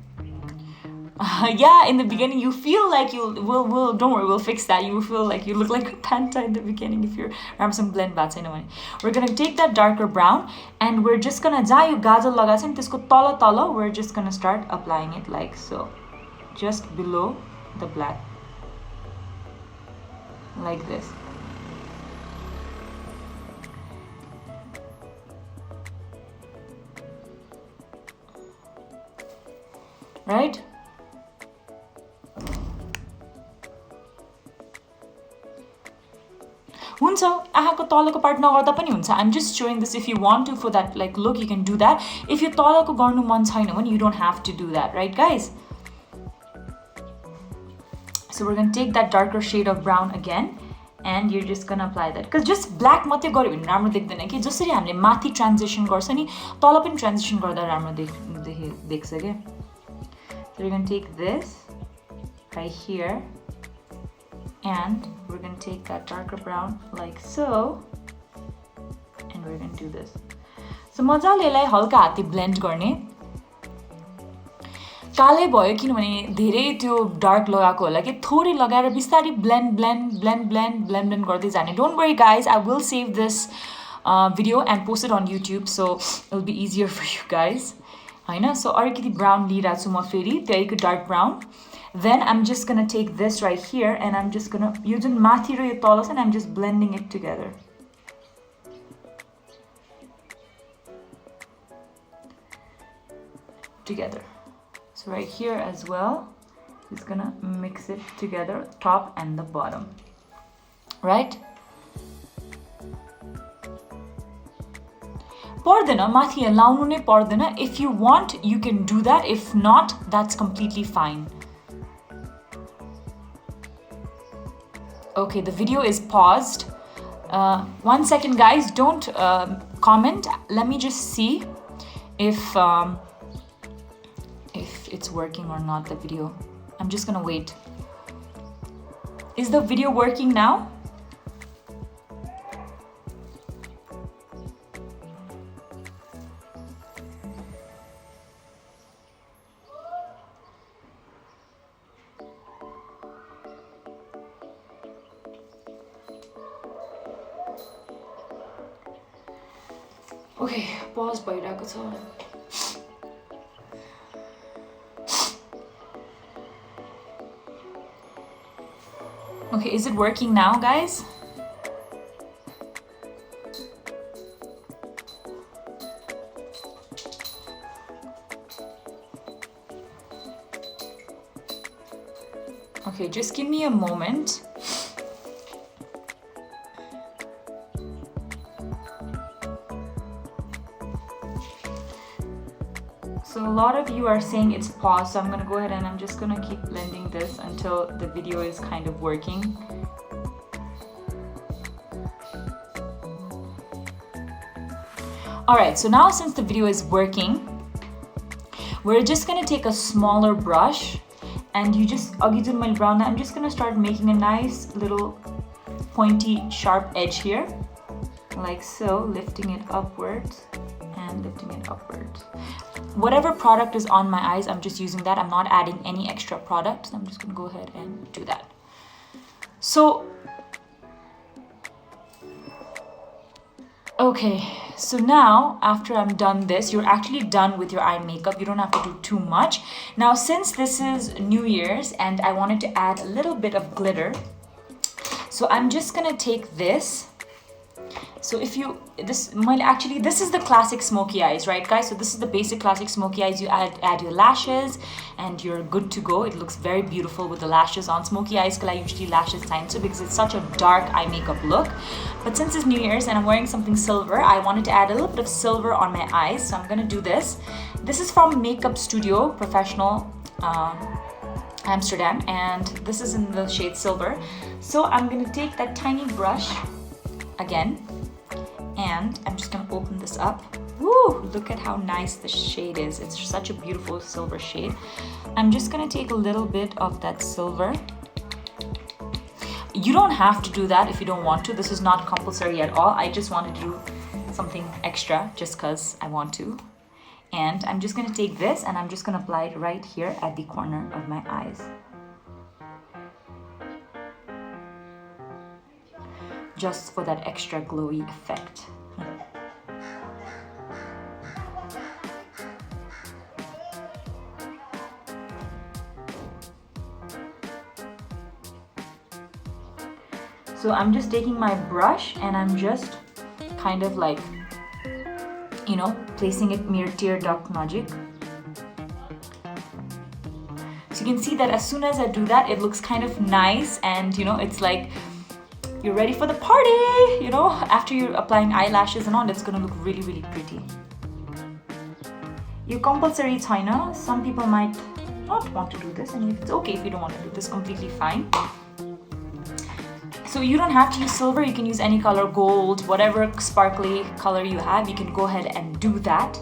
S1: Yeah, in the beginning you feel like we'll don't worry, we'll fix that. You will feel like you look like a panta in the beginning if you're having some blend bats anyway. We're gonna take that darker brown and we're just gonna gajal lagacha tesko tala we're just gonna start applying it like so, just below the black, like this. Right? हुन्छ आँखाको तलको part नगर्दा पनि हुन्छ. I'm just showing this. If you want to for that like look, you can do that. If you तलको गर्नु मन छैन भने you don't have to do that, right guys? So we're going to take that darker shade of brown again and you're just gonna apply that. Because just black मात्रै गर्यो भने राम्रो देख्दैन कि जसरी हामीले माथि ट्रान्जिसन गर्छ नि तल पनि ट्रान्जिसन गर्दा राम्रो देख्छ के. So we're going to take this right here and we're going to take that darker brown like so and we're going to do this. So मजाले यसलाई हल्का हातले ब्लेन्ड गर्ने. कालै भयो किनभने धेरै त्यो डार्क लगाएको होला कि थोरै लगाएर बिस्तारै ब्लेन्ड गर्दै जाने. Don't worry guys, I will save this video and post it on YouTube so it'll be easier for you guys. हैन. So अलिकति ब्राउन लिइराछु म फेरि त्यहीको dark brown. Then I'm just gonna take this right here and I'm just gonna यो जुन माथि र यो तल छ नि I'm just blending it together. So right here as well, just gonna mix it together, top and the bottom, right? पर्दैन माथि लाउनु नै पर्दैन. If you want, you can do that. If not, that's completely fine. Okay, the video is paused. 1 second, guys. Don't comment. Let me just see if it's working or not, the video. I'm just gonna wait. Is the video working now? Okay, pause भइरहेको छ. Okay, is it working now, guys? Okay, just give me a moment. So a lot of you are saying it's paused, so I'm gonna go ahead and I'm just gonna keep blending this until the video is kind of working. Alright, so now since the video is working, we're just gonna take a smaller brush and you just, I'm just gonna start making a nice little pointy, sharp edge here, like so, lifting it upwards and lifting it upwards. Whatever product is on my eyes, I'm just using that. I'm not adding any extra product. So I'm just gonna go ahead and do that. So, okay, so now after I'm done this, you're actually done with your eye makeup. You don't have to do too much. Now, since this is New Year's and I wanted to add a little bit of glitter, so I'm just gonna take this. So if you, this is the classic smoky eyes, right guys? So this is the basic classic smoky eyes. You add your lashes and you're good to go. It looks very beautiful with the lashes on. Smoky eyes, I usually lashes time so because it's such a dark eye makeup look. But since it's New Year's and I'm wearing something silver, I wanted to add a little bit of silver on my eyes. So I'm gonna do this. This is from Makeup Studio Professional Amsterdam, and this is in the shade silver. So I'm gonna take that tiny brush again, and I'm just gonna open this up. Woo! Look at how nice the shade is. It's such a beautiful silver shade. I'm just gonna take a little bit of that silver. You don't have to do that if you don't want to. This is not compulsory at all. I just wanted to do something extra just because I want to. And I'm just gonna take this and I'm just gonna apply it right here at the corner of my eyes. Just for that extra glowy effect. So I'm just taking my brush and I'm just kind of like, you know, placing it mercier duct magic. So you can see that as soon as I do that, it looks kind of nice and, you know, it's like you're ready for the party, you know, after you're applying eyelashes and all, it's gonna look really, really pretty. You compulsory chaina. Some people might not want to do this, and it's okay if you don't want to do this, completely fine. So So you don't have to use silver, you can use any color, gold, whatever sparkly color you have, you can go ahead and do that.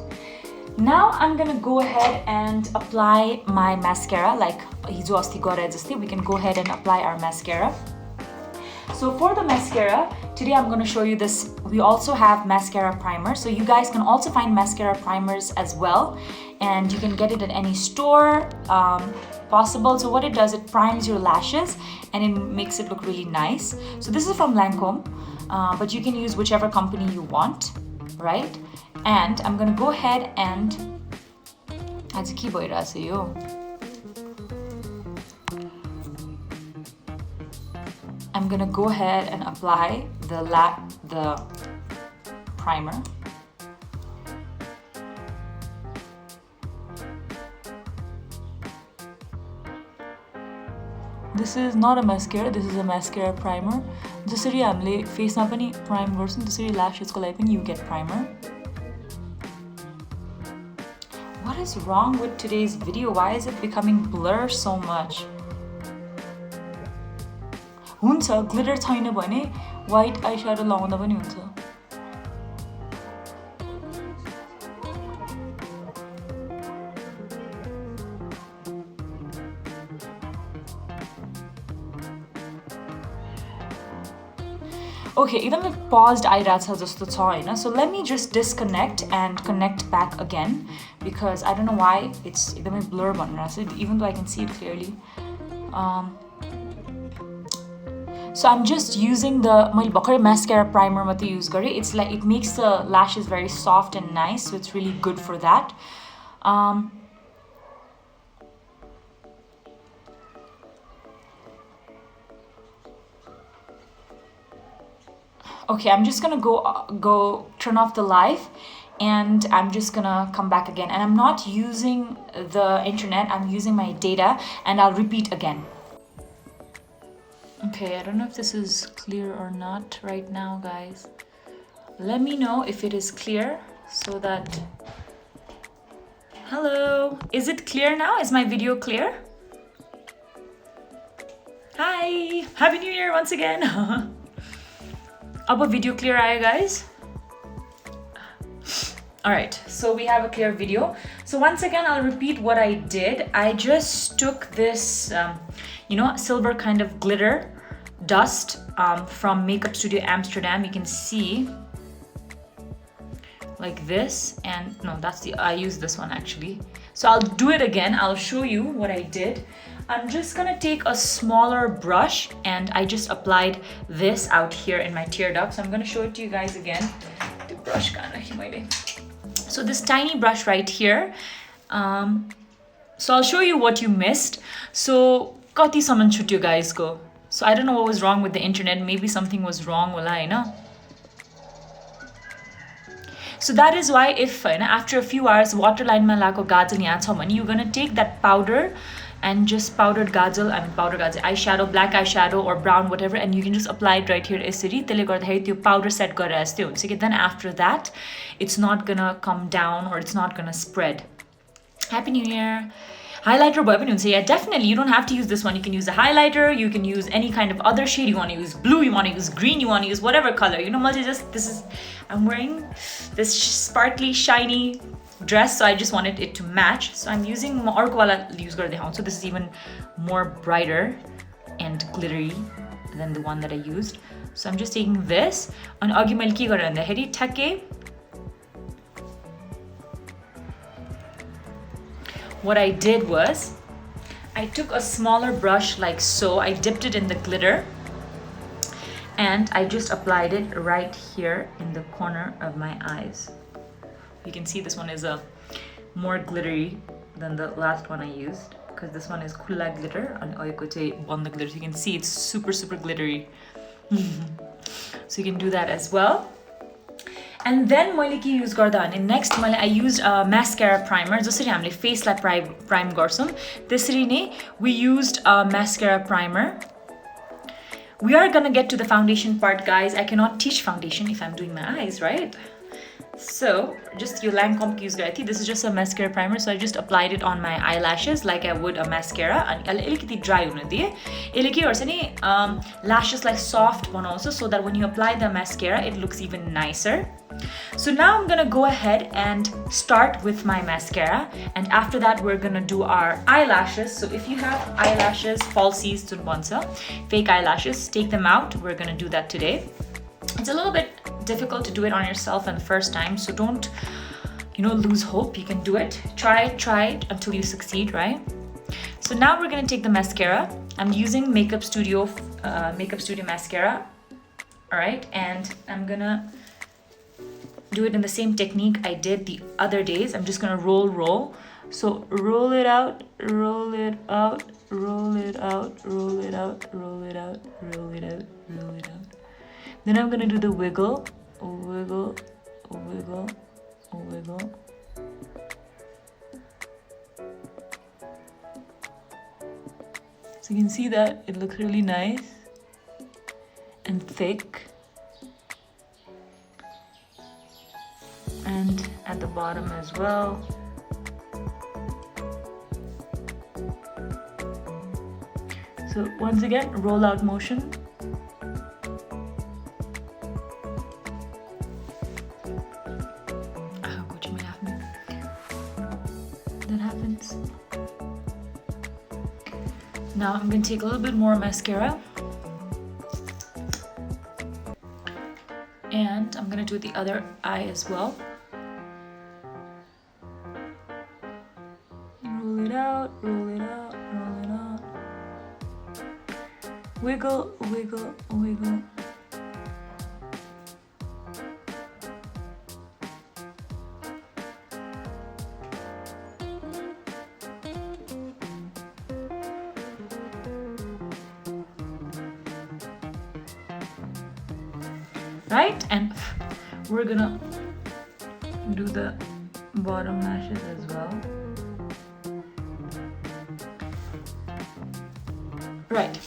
S1: Now I'm gonna go ahead and apply my mascara, like hijo asti gare jastै we can go ahead and apply our mascara. So for the mascara, today I'm going to show you this. We also have mascara primer. So you guys can also find mascara primers as well. And you can get it at any store possible. So what it does, it primes your lashes and it makes it look really nice. So this is from Lancome, but you can use whichever company you want, right? And I'm going to go ahead and... I'm gonna go ahead and apply the primer. This is not a mascara, this is a mascara primer. जसरी हामीले फेसमा पनि prime गर्छौं त्यसरी ल्याशेसको लागि पनि you get primer. What is wrong with today's video? Why is it becoming blur so much? हुन्छ glitter छैन भने व्हाइट आई स्याडो लगाउँदा पनि हुन्छ. Okay, एकदमै paused आइराछ जस्तो छ हैन. So let me just disconnect and connect back again because I don't know why it's एकदमै blur भनिरहेछ even though I can see it clearly. So I'm just using the मैले भर्खरै mascara primer मात्रै use गरे. It's like it makes the lashes very soft and nice, so it's really good for that. Okay, I'm just gonna go turn off the live, and I'm just gonna come back again. And I'm not using the internet. I'm using my data, and I'll repeat again. Okay, I don't know if this is clear or not right now, guys. Let me know if it is clear so that... Hello, is it clear now? Is my video clear? Hi, Happy New Year once again. Ab video clear aaya, guys? Alright, so we have a clear video. So once again, I'll repeat what I did. I just took this, silver kind of glitter dust from Makeup Studio Amsterdam. You can see like this, and no, I used this one actually. So I'll do it again. I'll show you what I did. I'm just gonna take a smaller brush, and I just applied this out here in my tear duct. So I'm gonna show it to you guys again. The brush kind of. So this tiny brush right here. So I'll show you what you missed. So kati saman chutyo guys ko. So I don't know what was wrong with the internet. Maybe something was wrong wala haina. So that is why if after a few hours waterline ma lako gajal yaha cha bhane, you're gonna take that powder and just powdered gajal, eyeshadow, black eyeshadow or brown, whatever, and you can just apply it right here यसरी. त्यसले गर्दाखेरि त्यो powder set गरे जस्तै हुन्छ कि then after that it's not gonna come down or it's not gonna spread. Happy New Year. Highlighter bhayo pani huncha. Yeah, definitely you don't have to use this one. You can use a highlighter, you can use any kind of other shade. You want to use blue, you want to use green, you want to use whatever color. I'm wearing this sparkly shiny dress, so I just wanted it to match. So I'm using अर्को वाला use गर्दै देखाउँछु. So this is even more brighter and glittery than the one that I used. So I'm just taking this, and अघि मैले के गरे भन्दाखेरि ठ्याक्कै what I did was I took a smaller brush like so. I dipped it in the glitter and I just applied it right here in the corner of my eyes. You can see this one is a more glittery than the last one I used because this one is khulla glitter and oikote on the glitter. You can see it's super glittery. So you can do that as well. And then मैले के use गर्दा भने next I used a mascara primer. जसरी हामीले face लाई prime गर्छौं त्यसरी नै we used a mascara primer. We are gonna get to the foundation part, guys. I cannot teach foundation if I'm doing my eyes, right? So just yo Lancome use गरेको थिएँ. This is just a mascara primer, so I just applied it on my eyelashes like I would a mascara. अनि अलिकति dry हुन दिए. यसले के गर्छ नि lashes like soft बनाउँछ so that when you apply the mascara it looks even nicer. So now I'm gonna go ahead and start with my mascara, and after that we're gonna do our eyelashes. So if you have eyelashes, falsies, fake eyelashes, take them out. We're gonna do that today. It's a little bit difficult to do it on yourself on the first time, so don't lose hope. You can do it. Try it until you succeed, right? So now we're gonna take the mascara. I'm using Makeup Studio mascara. All right, and I'm gonna do it in the same technique I did the other days. I'm just gonna roll. So roll it out, roll it out, roll it out, roll it out, roll it out, roll it out, roll it out. Then I'm gonna do the wiggle, wiggle, wiggle, wiggle. So you can see that it looks really nice and thick. And at the bottom as well. So once again, roll out motion. That happens. Now I'm going to take a little bit more mascara. And I'm going to do the other eye as well. Roll it out, roll it out, roll it out. Wiggle, wiggle, wiggle. Right, and we're gonna do the bottom lashes as well. Right,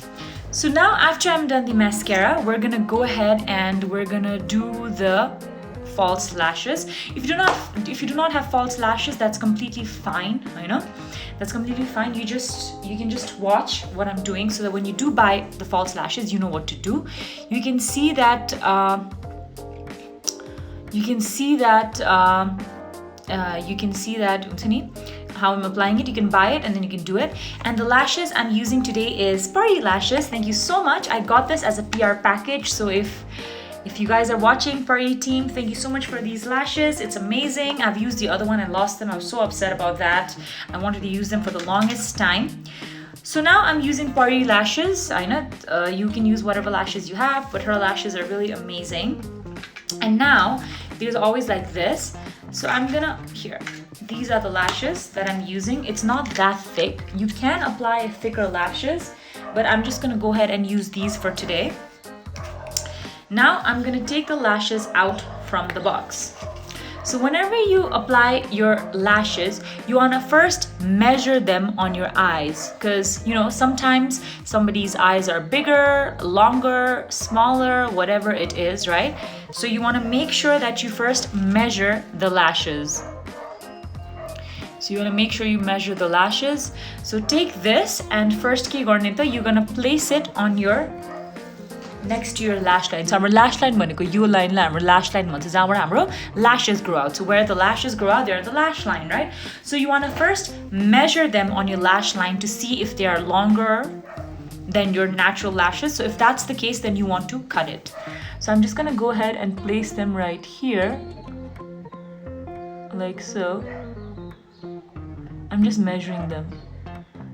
S1: so now after I'm done the mascara, we're gonna go ahead and we're gonna do the false lashes. If you do not have false lashes, that's completely fine. That's completely fine. You can just watch what I'm doing so that when you do buy the false lashes, you know what to do. You can see that how I'm applying it. You can buy it and then you can do it. And the lashes I'm using today is Party Lashes. Thank you so much. I got this as a PR package, so if you guys are watching, Party team, thank you so much for these lashes. It's amazing. I've used the other one and lost them. I was so upset about that. I wanted to use them for the longest time. So now I'm using Party Lashes. I know you can use whatever lashes you have, but her lashes are really amazing. And now these are always like this. So these are the lashes that I'm using. It's not that thick. You can apply thicker lashes, but I'm just gonna go ahead and use these for today. Now I'm gonna take the lashes out from the box. So whenever you apply your lashes, you wanna first measure them on your eyes, because sometimes somebody's eyes are bigger, longer, smaller, whatever it is, right? So you wanna make sure that you first measure the lashes. So you wanna make sure you measure the lashes. So take this and first you're gonna place it on next to your lash line. So our lash line यो लाइनलाई हाम्रो lash line भन्छ, जहाँबाट हाम्रो lashes grow out. So where the lashes grow out, they're the lash line, right? So you want to first measure them on your lash line to see if they are longer than your natural lashes. So if that's the case, then you want to cut it. So I'm just gonna go ahead and place them right here, like so. I'm just measuring them.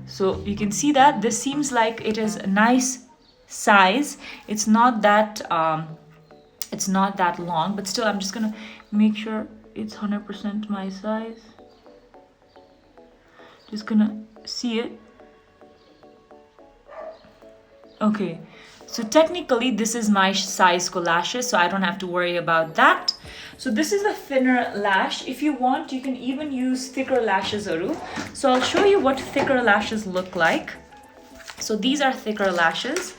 S1: So you can see that this seems like it is a nice size. It's not that long, but still I'm just gonna make sure it's 100% my size. Just gonna see it. Okay, so technically this is my size ko lashes, so I don't have to worry about that. So this is a thinner lash. If you want, you can even use thicker lashes. So I'll show you what thicker lashes look like. So these are thicker lashes.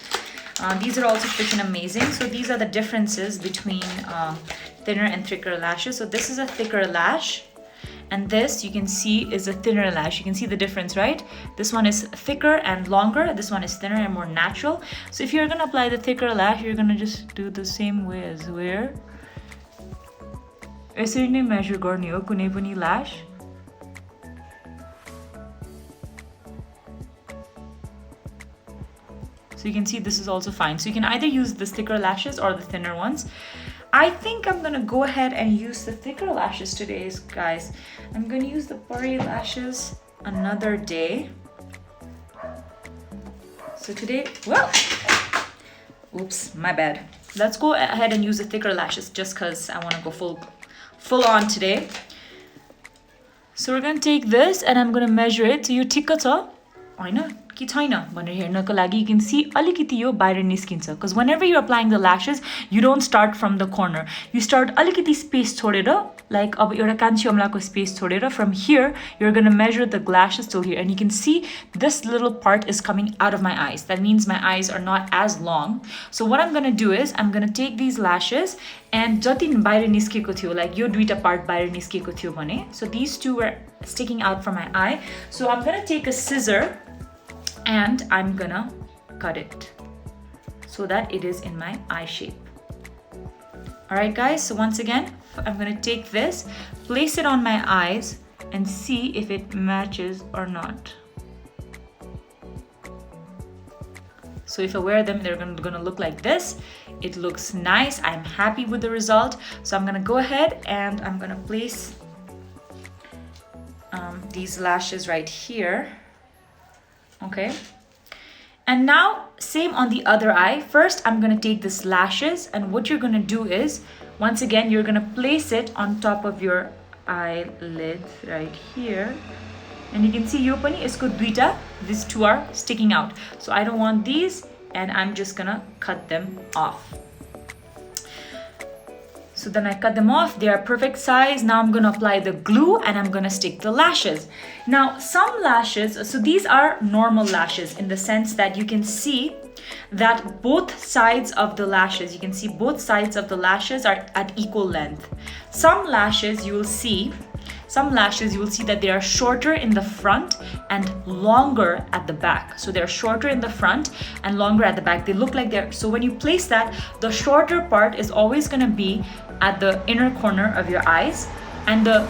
S1: These are also freaking amazing. So these are the differences between thinner and thicker lashes. So this is a thicker lash, and this you can see is a thinner lash. You can see the difference, right? This one is thicker and longer. This one is thinner and more natural. So if you're gonna apply the thicker lash, you're gonna just do the same way as where यसरी नै measure गर्ने हो कुनै पनि lash. So you can see this is also fine. So you can either use the thicker lashes or the thinner ones. I think I'm gonna go ahead and use the thicker lashes today, guys. I'm gonna use the furry lashes another day. So today, well, oops, my bad. Let's go ahead and use the thicker lashes just because I want to go full on today. So we're gonna take this and I'm gonna measure it. So you tikka cha, हैन कि छैन भनेर हेर्नको लागि you can see अलिकति यो बाहिर निस्किन्छ, because whenever you're applying the lashes you don't start from the corner. You start अलिकति space छोडेर, like अब एउटा कान्छी अमलाको space छोडेर, from here you're going to measure the lashes till here, and you can see this little part is coming out of my eyes. That means my eyes are not as long. So what I'm going to do is I'm going to take these lashes and जति बाहिर निस्केको थियो, like यो दुईटा part बाहिर निस्केको थियो भने, so these two were sticking out from my eye. So I'm going to take a scissor and I'm gonna cut it so that it is in my eye shape. Alright guys, so once again, I'm gonna take this, place it on my eyes and see if it matches or not. So if I wear them, they're gonna look like this. It looks nice. I'm happy with the result. So I'm gonna go ahead and I'm gonna place these lashes right here. Okay, and now same on the other eye. First I'm going to take this lashes, and what you're going to do is, once again, you're going to place it on top of your eyelid right here, and you can see yo pani isko duita, these two are sticking out, so I don't want these, and I'm just gonna cut them off. So then I cut them off, they are perfect size. Now I'm gonna apply the glue and I'm gonna stick the lashes. Now some lashes, so these are normal lashes in the sense that you can see that both sides of the lashes, you can see both sides of the lashes are at equal length. Some lashes you will see that they are shorter in the front and longer at the back. So they're shorter in the front and longer at the back. They look like they're, so when you place that, the shorter part is always gonna be at the inner corner of your eyes, and the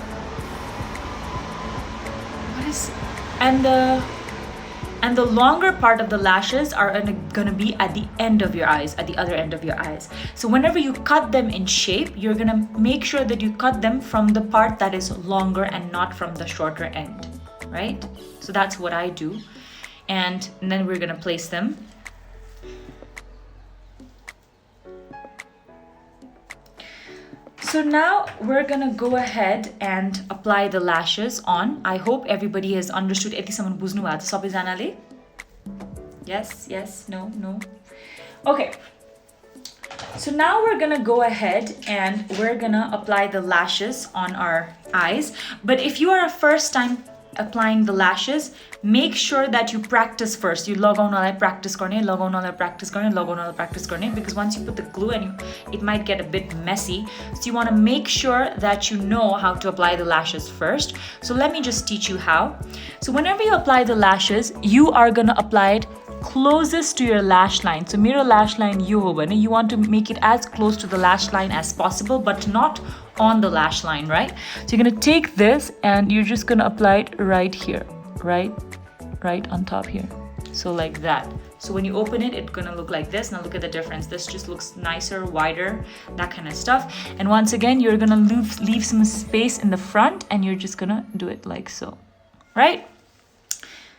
S1: longer part of the lashes are gonna be at the end of your eyes, at the other end of your eyes. So whenever you cut them in shape, you're gonna make sure that you cut them from the part that is longer and not from the shorter end, right? So that's what I do. And then we're gonna place them. So now we're gonna go ahead and apply the lashes on. I hope everybody has understood. Yes, no. Okay. So now we're gonna go ahead and we're gonna apply the lashes on our eyes. But if you are a first time applying the lashes, make sure that you practice first. You practice गर्ने, because once you put the glue and it might get a bit messy. So you want to make sure that you know how to apply the lashes first. So let me just teach you how. So whenever you apply the lashes, you are going to apply it closest to your lash line. So mirror lash line you want to make it as close to the lash line as possible, but not on the lash line, right? So you're gonna take this and you're just gonna apply it right here, right on top here. So like that. So when you open it, it's gonna look like this. Now look at the difference. This just looks nicer, wider, that kind of stuff. And once again, you're gonna leave some space in the front and you're just gonna do it like so, right?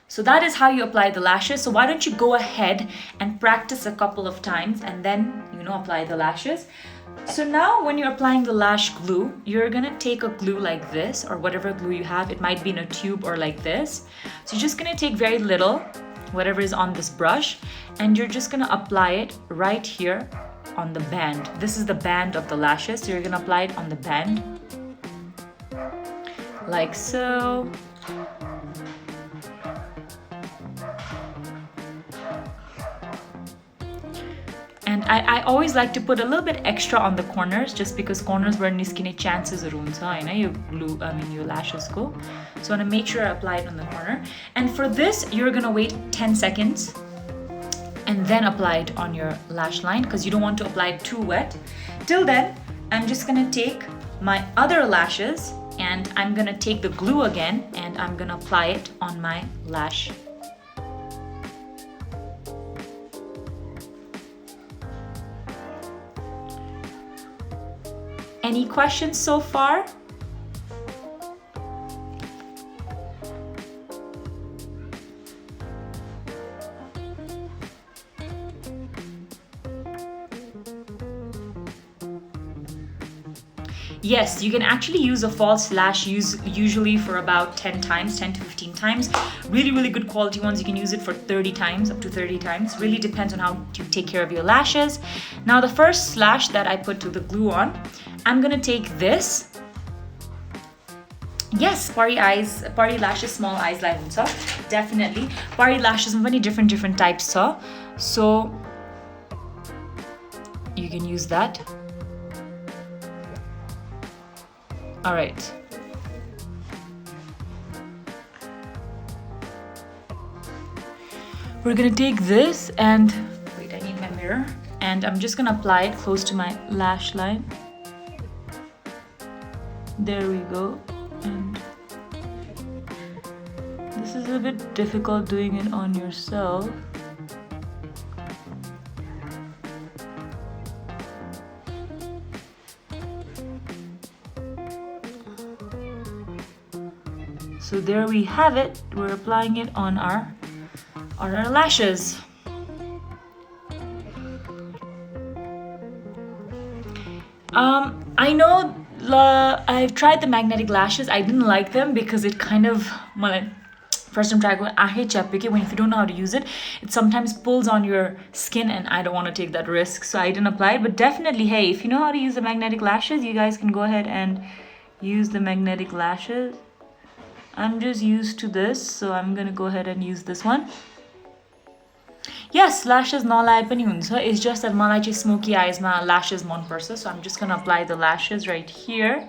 S1: So that is how you apply the lashes. So why don't you go ahead and practice a couple of times and then, apply the lashes. So now when you're applying the lash glue, you're gonna take a glue like this or whatever glue you have. It might be in a tube or like this. So you're just gonna take very little, whatever is on this brush, and you're just gonna apply it right here on the band. This is the band of the lashes. So you're gonna apply it on the band, like so. I always like to put a little bit extra on the corners just because corners where niskine chances your glue, your lashes go. So I want to make sure I apply it on the corner. And for this, you're gonna wait 10 seconds and then apply it on your lash line because you don't want to apply it too wet. Till then, I'm just gonna take my other lashes and I'm gonna take the glue again and I'm gonna apply it on my lash. Any questions so far? Yes, you can actually use a false lash usually for about 10 to 15 times. Really, really good quality ones, you can use it for 30 times, up to 30 times. Really depends on how you take care of your lashes. Now the first lash that I put the glue on, I'm gonna take this. Yes, party lashes, small eyes like huncha. Definitely. Party lashes many different types cha. So you can use that. All right. We're gonna take this and wait, I need my mirror, and I'm just gonna apply it close to my lash line. There we go. And this is a bit difficult doing it on yourself. So there we have it. We're applying it on our lashes. I know I've tried the magnetic lashes. I didn't like them because it kind of, first time trying when if you don't know how to use it, it sometimes pulls on your skin and I don't want to take that risk, so I didn't apply it. But definitely, hey, if you know how to use the magnetic lashes, you guys can go ahead and use the magnetic lashes. I'm just used to this, so I'm gonna go ahead and use this one. Yes, lashes nalai pani huncha. It's just that malai chai smoky eyes ma lashes man parcha, so I'm just gonna apply the lashes right here.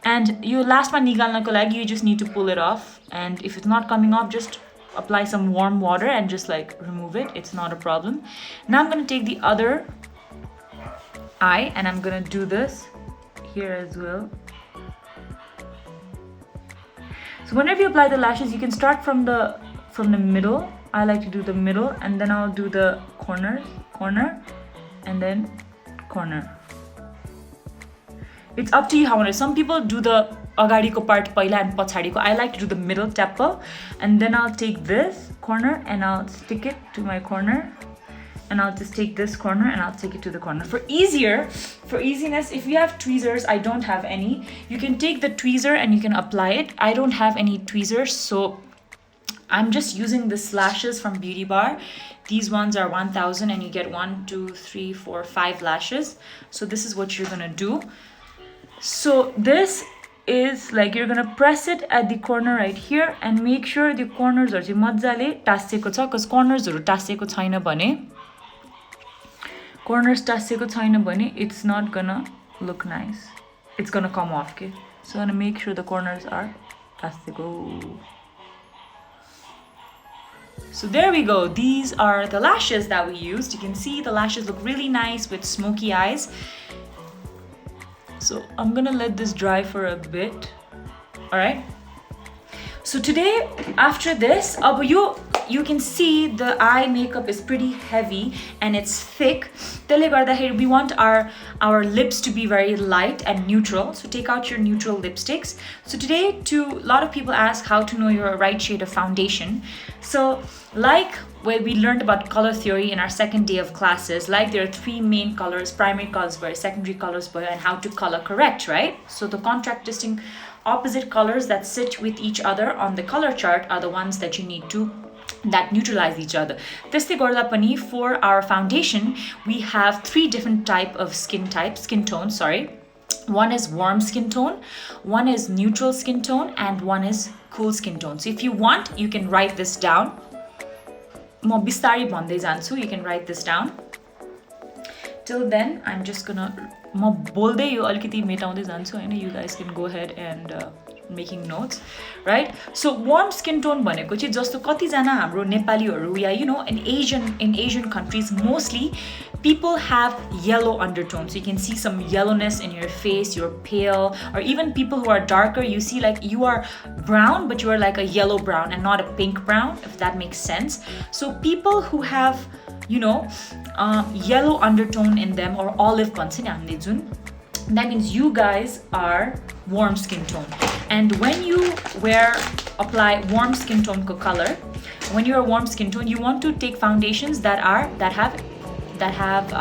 S1: And you last one nikalnako lagi, you just need to pull it off, and if it's not coming off, just apply some warm water and just like remove it. It's not a problem. Now I'm gonna take the other eye and I'm gonna do this here as well. So whenever you apply the lashes, you can start from the middle. I like to do the middle, and then I'll do the corner, and then corner. It's up to you how much. Some people do the agadiko part paila and pachadiko. I like to do the middle tappa, and then I'll take this corner and I'll stick it to my corner, and I'll just take this corner and I'll take it to the corner. For easiness, if you have tweezers, I don't have any. You can take the tweezer and you can apply it. I don't have any tweezers, so I'm just using the lashes from Beauty Bar. These ones are 1000 and you get 1, 2, 3, 4, 5 lashes. So this is what you're gonna do. So this is like you're gonna press it at the corner right here and make sure the corners are majjale tasseko cha, because corners haru tasseko chaina bhane, it's not gonna look nice. It's gonna come off, okay? So I'm gonna make sure the corners are tasseko. So there we go. These are the lashes that we used. You can see the lashes look really nice with smoky eyes. So I'm gonna let this dry for a bit. All right. So today, after this, you can see the eye makeup is pretty heavy and it's thick. We want our lips to be very light and neutral. So take out your neutral lipsticks. So today, a lot of people ask how to know your right shade of foundation. So like where we learned about color theory in our second day of classes, like there are 3 main colors: primary colors, secondary colors, and how to color correct, right? So the contrasting opposite colors that sit with each other on the color chart are the ones that you need to that neutralize each other. For our foundation, we have 3 different type of skin tones. One is warm skin tone, one is neutral skin tone, and one is cool skin tone. So if you want, you can write this down. म बिस्तारै भन्दै जान्छु. You can write this down. Till then, I'm just gonna म बोल्दै यो अलिकति मेटाउँदै जान्छु हैन. You guys can go ahead and making notes, right? So warm skin tone भनेको चाहिँ जस्तो कति जना हाम्रो नेपालीहरु या you know in Asian countries mostly people have yellow undertones. So you can see some yellowness in your face, you're pale, or even people who are darker, you see like you are brown but you are like a yellow brown and not a pink brown, if that makes sense. So people who have you know yellow undertone in them or olive bhन्छ नि हामीले जुन, that means you guys are warm skin tone. And when you apply warm skin tone color, when you're a warm skin tone, you want to take foundations that have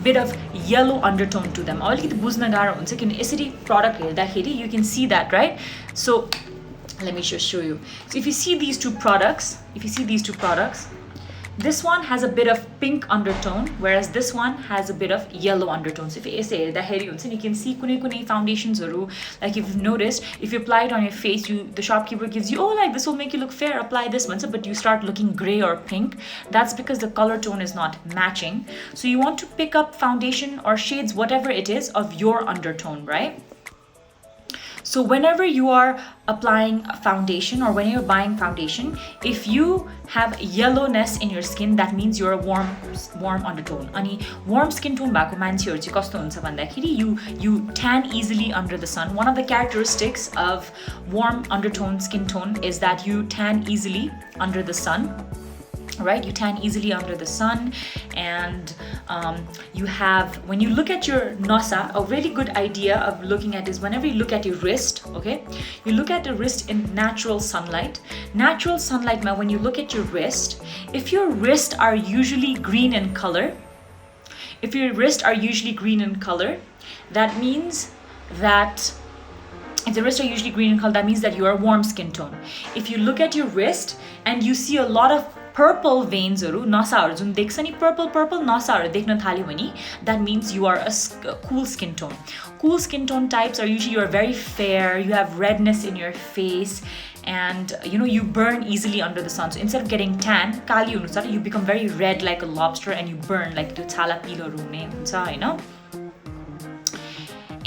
S1: bit of yellow undertone to them. अलिकति बुझ्न गाह्रो हुन्छ किन यसरी product हेर्दाखेरि you can see that, right? So let me just show you. So if you see these two products, this one has a bit of pink undertone, whereas this one has a bit of yellow undertone. So if you can see kune foundations, like if you've noticed, if you apply it on your face, the shopkeeper gives you, oh, like this will make you look fair, apply this one, but you start looking gray or pink. That's because the color tone is not matching. So you want to pick up foundation or shades, whatever it is, of your undertone, right? So whenever you are applying a foundation or when you're buying foundation, if you have yellowness in your skin, that means you're a warm undertone. Ani warm skin tone bhako मान्छेहरु चाहिँ कस्तो हुन्छ भन्दाखेरि you tan easily under the sun. One of the characteristics of warm undertone skin tone is that you tan easily under the sun. Right, you tan easily under the sun, and you have, when you look at your nosa, a really good idea of looking at is whenever you look at your wrist, okay, you look at the wrist in natural sunlight. Natural sunlight, now when you look at your wrist, if your wrists are usually green in color, that means that if the wrists are usually green in color, that means that you are a warm skin tone. If you look at your wrist and you see a lot of purple veins, नसाहरु जुन देख्छ नि purple नसाहरु देख्न थाल्यो भने, that means you are a cool skin tone. Cool skin tone types are usually, you are very fair, you have redness in your face, and you know you burn easily under the sun. So instead of getting tan, काली हुनु छ, you become very red like a lobster and you burn like त्यो छाला पिलोहरु हुने हुन्छ हैन.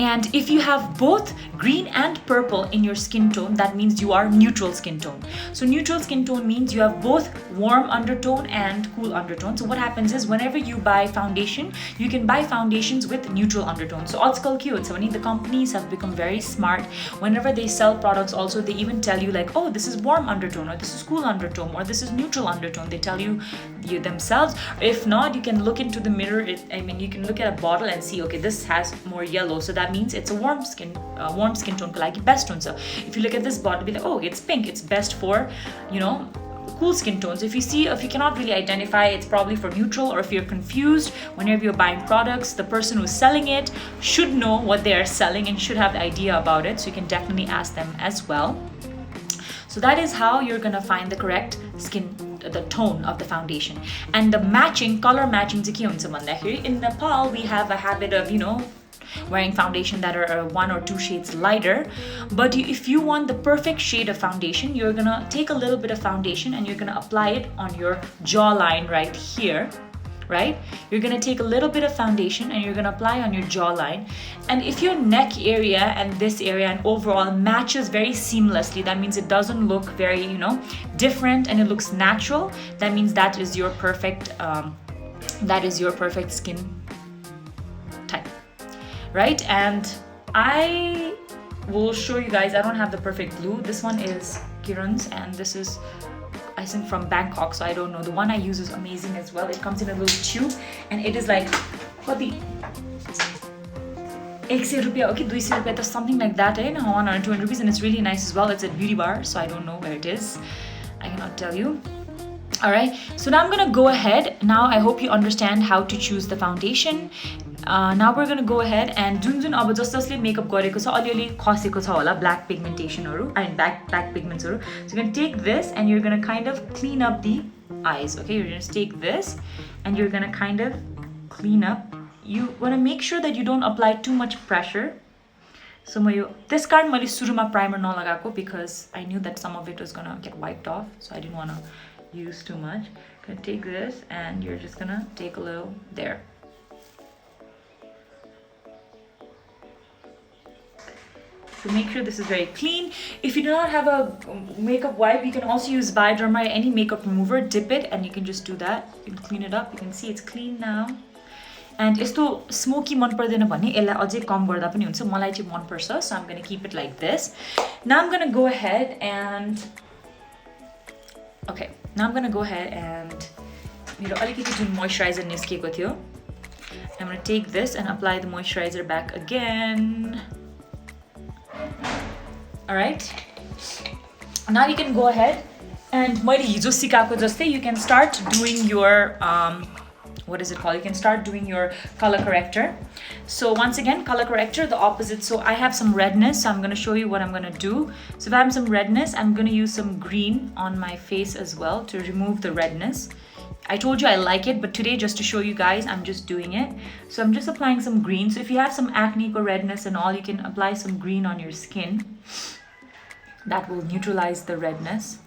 S1: And if you have both green and purple in your skin tone, that means you are neutral skin tone. So neutral skin tone means you have both warm undertone and cool undertone. So what happens is whenever you buy foundation, you can buy foundations with neutral undertone. So आजकल के हुन्छ भने the companies have become very smart. Whenever they sell products also, they even tell you like, oh, this is warm undertone, or this is cool undertone, or this is neutral undertone. They tell you themselves. If not, you can look into the mirror. You can look at a bottle and see, okay, this has more yellow, so that means it's a warm skin tone ko लागि best हुन्छ. If you look at this bottle, be like, oh, it's pink, it's best for, you know, cool skin tones. If you cannot really identify, it's probably for neutral. Or if you're confused whenever you're buying products, the person who's selling it should know what they are selling and should have the idea about it, so you can definitely ask them as well. So that is how you're gonna find the correct the tone of the foundation. And the color matching चाहिँ के हुन्छ भन्दाखेरि, in Nepal we have a habit of, you know, wearing foundation that are 1 or 2 shades lighter. But if you want the perfect shade of foundation, you're gonna take a little bit of foundation and you're gonna apply it on your jawline right here, right? You're gonna take a little bit of foundation and you're gonna apply on your jawline. And if your neck area and this area and overall matches very seamlessly, that means it doesn't look very, you know, different and it looks natural, that means that is your perfect skin type. Right? And I will show you guys, I don't have the perfect glue. This one is Kiran's and this is, I think, from Bangkok, so I don't know. The one I use is amazing as well. It comes in a little tube and it is like, what the 100 rupiah, okay, 200 rupiah, something like that, eh? 100 or 200 rupees, and it's really nice as well. It's at Beauty Bar, so I don't know where it is. I cannot tell you. Alright, so now I'm gonna go ahead. Now I hope you understand how to choose the foundation. Now we're gonna go ahead and जुन अब जसले makeup गरेको छ अलिअलि खसेको छ होला black pigmentationहरु, I mean black pigmentsहरु. So you're gonna take this and you're gonna kind of clean up the eyes. Okay, you're gonna take this and you're gonna kind of clean up. You wanna make sure that you don't apply too much pressure. So this card मैले सुरुमा primer नलगाएको because I knew that some of it was gonna get wiped off, so I didn't wanna use too much. gonna take this and you're just gonna take a little there. So make sure this is very clean. If you do not have a makeup wipe, you can also use Bioderma or any makeup remover. Dip it and you can just do that. You can clean it up. You can see it's clean now. And यस्तो smoky मन पर्दैन भने यसलाई अझै कम गर्दा पनि हुन्छ. मलाई चाहिँ मन पर्छ, so I'm going to keep it like this. Now I'm going to go ahead and मेरो अलिकति जुन मोइस्चराइजर निस्केको थियो, I'm going to take this and apply the moisturizer back again. Alright, now you can go ahead and मैले हिजो सिकाएको जस्तै you can start doing your what is it called? You can start doing your color corrector. So once again, color corrector, the opposite. So I have some redness, so I'm going to show you what I'm going to do. So if I have some redness, I'm going to use some green on my face as well to remove the redness. I told you I like it, but today just to show you guys, I'm just doing it. So I'm just applying some green. So if you have some acne or redness and all, you can apply some green on your skin. That will neutralize the redness.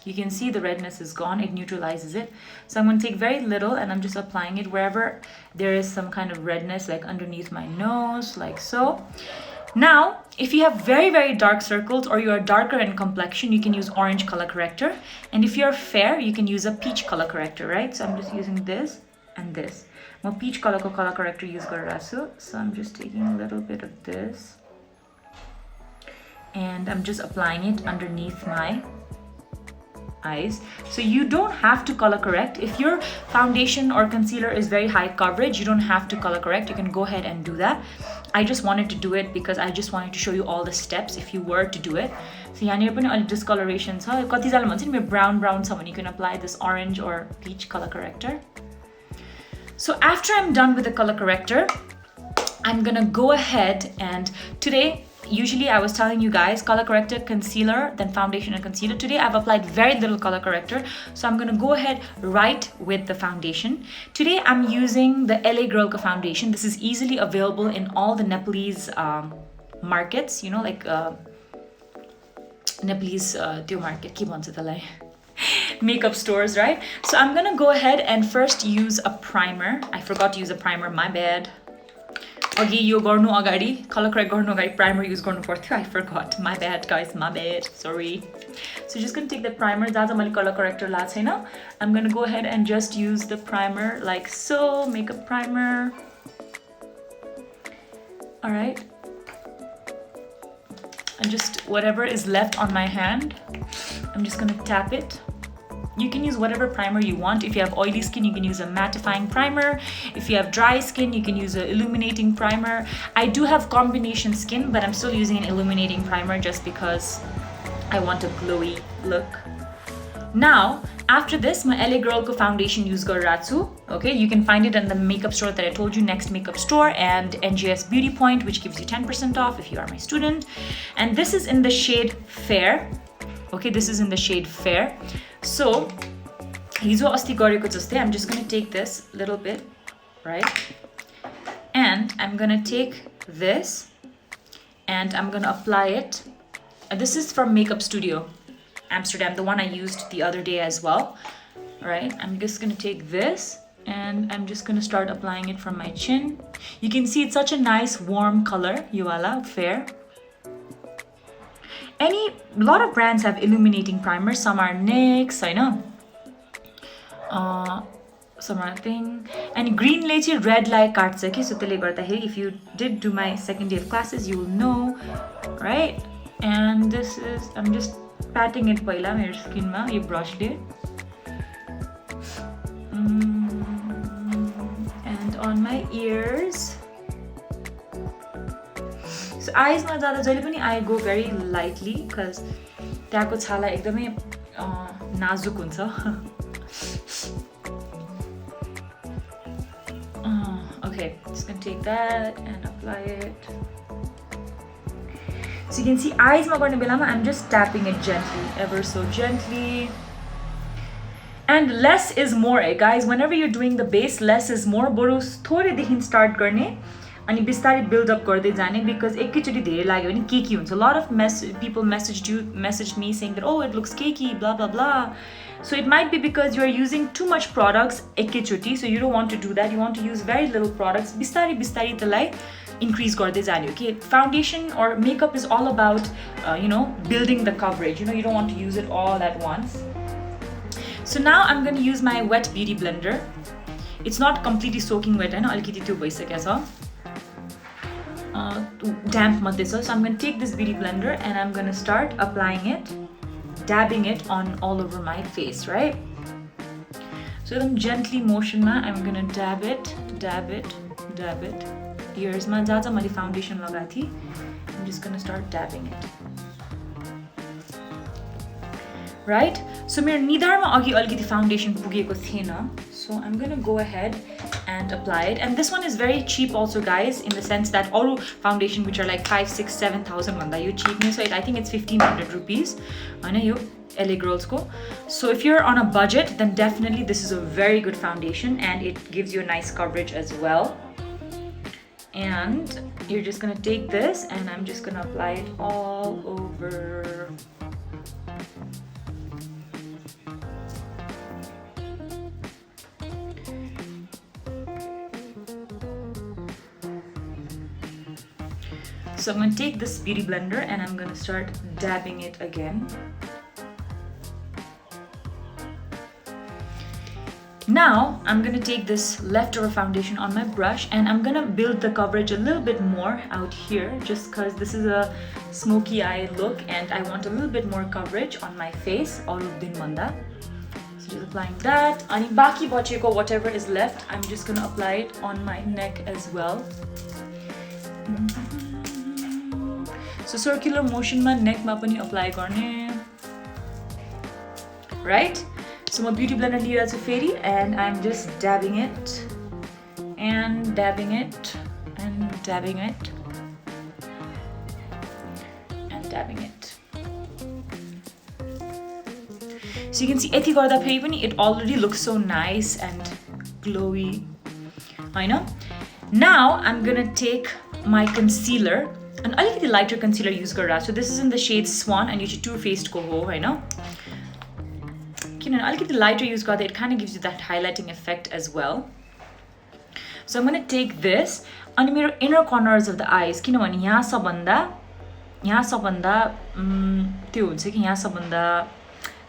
S1: You can see the redness is gone, it neutralizes it. So I'm going to take very little and I'm just applying it wherever there is some kind of redness, like underneath my nose, like so. Now, if you have very, very dark circles or you are darker in complexion, you can use orange color corrector. And if you're fair, you can use a peach color corrector, right? So I'm just using this and this. Well, peach color corrector use garirasu. So I'm just taking a little bit of this. And I'm just applying it underneath my eyes. So you don't have to color correct. If your foundation or concealer is very high coverage, you don't have to color correct. You can go ahead and do that. I just wanted to do it because I just wanted to show you all the steps if you were to do it. So yahanera pani alि discoloration cha. Kati jala bhन्छ नि मेरो brown छ भने you can apply this orange or peach color corrector. So after I'm done with the color corrector, I'm gonna go ahead and today, usually I was telling you guys color corrector, concealer, then foundation and concealer. Today I've applied very little color corrector, so I'm gonna go ahead right with the foundation. Today I'm using the LA Girl Ka foundation. This is easily available in all the Nepalese markets, you know, like Nepalese त्यो market के भन्छ त्यसलाई makeup stores, right? So I'm gonna go ahead and first use a primer. I forgot to use a primer, my bad. अघि यो गर्नु अगाडि color correct गर्नु अगाडि primer use गर्नु पर्थ्यो. I forgot. My bad guys, my bad. Sorry. So just going to take the primer. जहाँ मैले color corrector ला छैन. I'm going to go ahead and just use the primer like so, makeup primer. All right. And just whatever is left on my hand, I'm just going to tap it. You can use whatever primer you want. If you have oily skin, you can use a mattifying primer. If you have dry skin, you can use an illuminating primer. I do have combination skin, but I'm still using an illuminating primer just because I want a glowy look. Now, after this, my LA Girl Ko foundation use Goratsu. Okay, you can find it in the makeup store that I told you, Next Makeup Store, and NGS Beauty Point, which gives you 10% off if you are my student. And this is in the shade Fair. Okay, this is in the shade Fair. So, hizo asti gareko jastै, I'm just going to take this little bit, right? And I'm going to take this and I'm going to apply it. This is from Makeup Studio Amsterdam, the one I used the other day as well. All right, I'm just going to take this and I'm just going to start applying it from my chin. You can see it's such a nice warm color, Yuala, Fair. A lot of brands have illuminating primers. Some are NYX, I know. Some are thing. And green lace red light cards. So if you did do my second day of classes, you will know, right? And this is, I'm just patting it paila my skin ma. You brushed it. And on my ears. So eyes ma jada jaile pani I go very lightly because त्यहाँको छाला एकदमै नाजुक हुन्छ. Okay, just gonna take that and apply it. So you can see eyes ma गर्ने बेलामा I'm just tapping it gently, ever so gently. And less is more, guys. Whenever you're doing the base, less is more. बरु थोरै देखि start गर्ने. अनि बिस्तारै build up गर्दै जाने because एकैचोटी धेरै लाग्यो भने केकी हुन्छ. A lot of people messaged me saying that, oh, it looks cakey, blah blah blah. So it might be because you are using too much products ekaichoti, so you don't want to do that. You want to use very little products. Bistari bistari talai increase garde jane. Okay, foundation or makeup is all about building the coverage. You don't want to use it all at once. So now I'm going to use my wet beauty blender. It's not completely soaking wet, and alikiti tyo bhaisakya cha. Damp matde cha. So I'm going to take this beauty blender and I'm going to start applying it, dabbing it on all over my face, right? So then gently motion ma I'm going to dab it, dab it, dab it. Ears ma jaja mali foundation laga thi, I'm just going to start dabbing it. Right? So मेरो निधारमा अघि अलिकति foundation पुगेको थिएन. So I'm going to go ahead and apply it. And this one is very cheap also, guys, in the sense that all foundation which are like 5, 6, 7,000 भन्दा यो cheap so I think it's 1,500 rupees. Hahn yo LA Girls को. So if you're on a budget, then definitely this is a very good foundation and it gives you a nice coverage as well. And you're just going to take this and I'm just going to apply it all over. So I'm going to take this beauty blender and I'm going to start dabbing it again. Now I'm going to take this leftover foundation on my brush and I'm going to build the coverage a little bit more out here just because this is a smoky eye look and I want a little bit more coverage on my face. So just applying that. Ani baki bacheko whatever is left, I'm just going to apply it on my neck as well. So circular motion ma neck ma pani apply गर्ने. Right? So my beauty blender लिएर चाहिँ फेरि and I'm just dabbing it and dabbing it and dabbing it and dabbing it. So you can see यति गर्दा फेरि पनि it already looks so nice and glowy. I know. Now I'm going to take my concealer. And अलिकति lighter concealer use गरेर. So this is in the shade Swan and यो चाहिँ Too Faced को हो हैन. किनभने अलिकति lighter use गर्दा it kind of gives you that highlighting effect as well. So I'm going to take this अनि मेरो inner corners of the eyes किनभने यहाँ सबभन्दा त्यो हुन्छ कि यहाँ सबभन्दा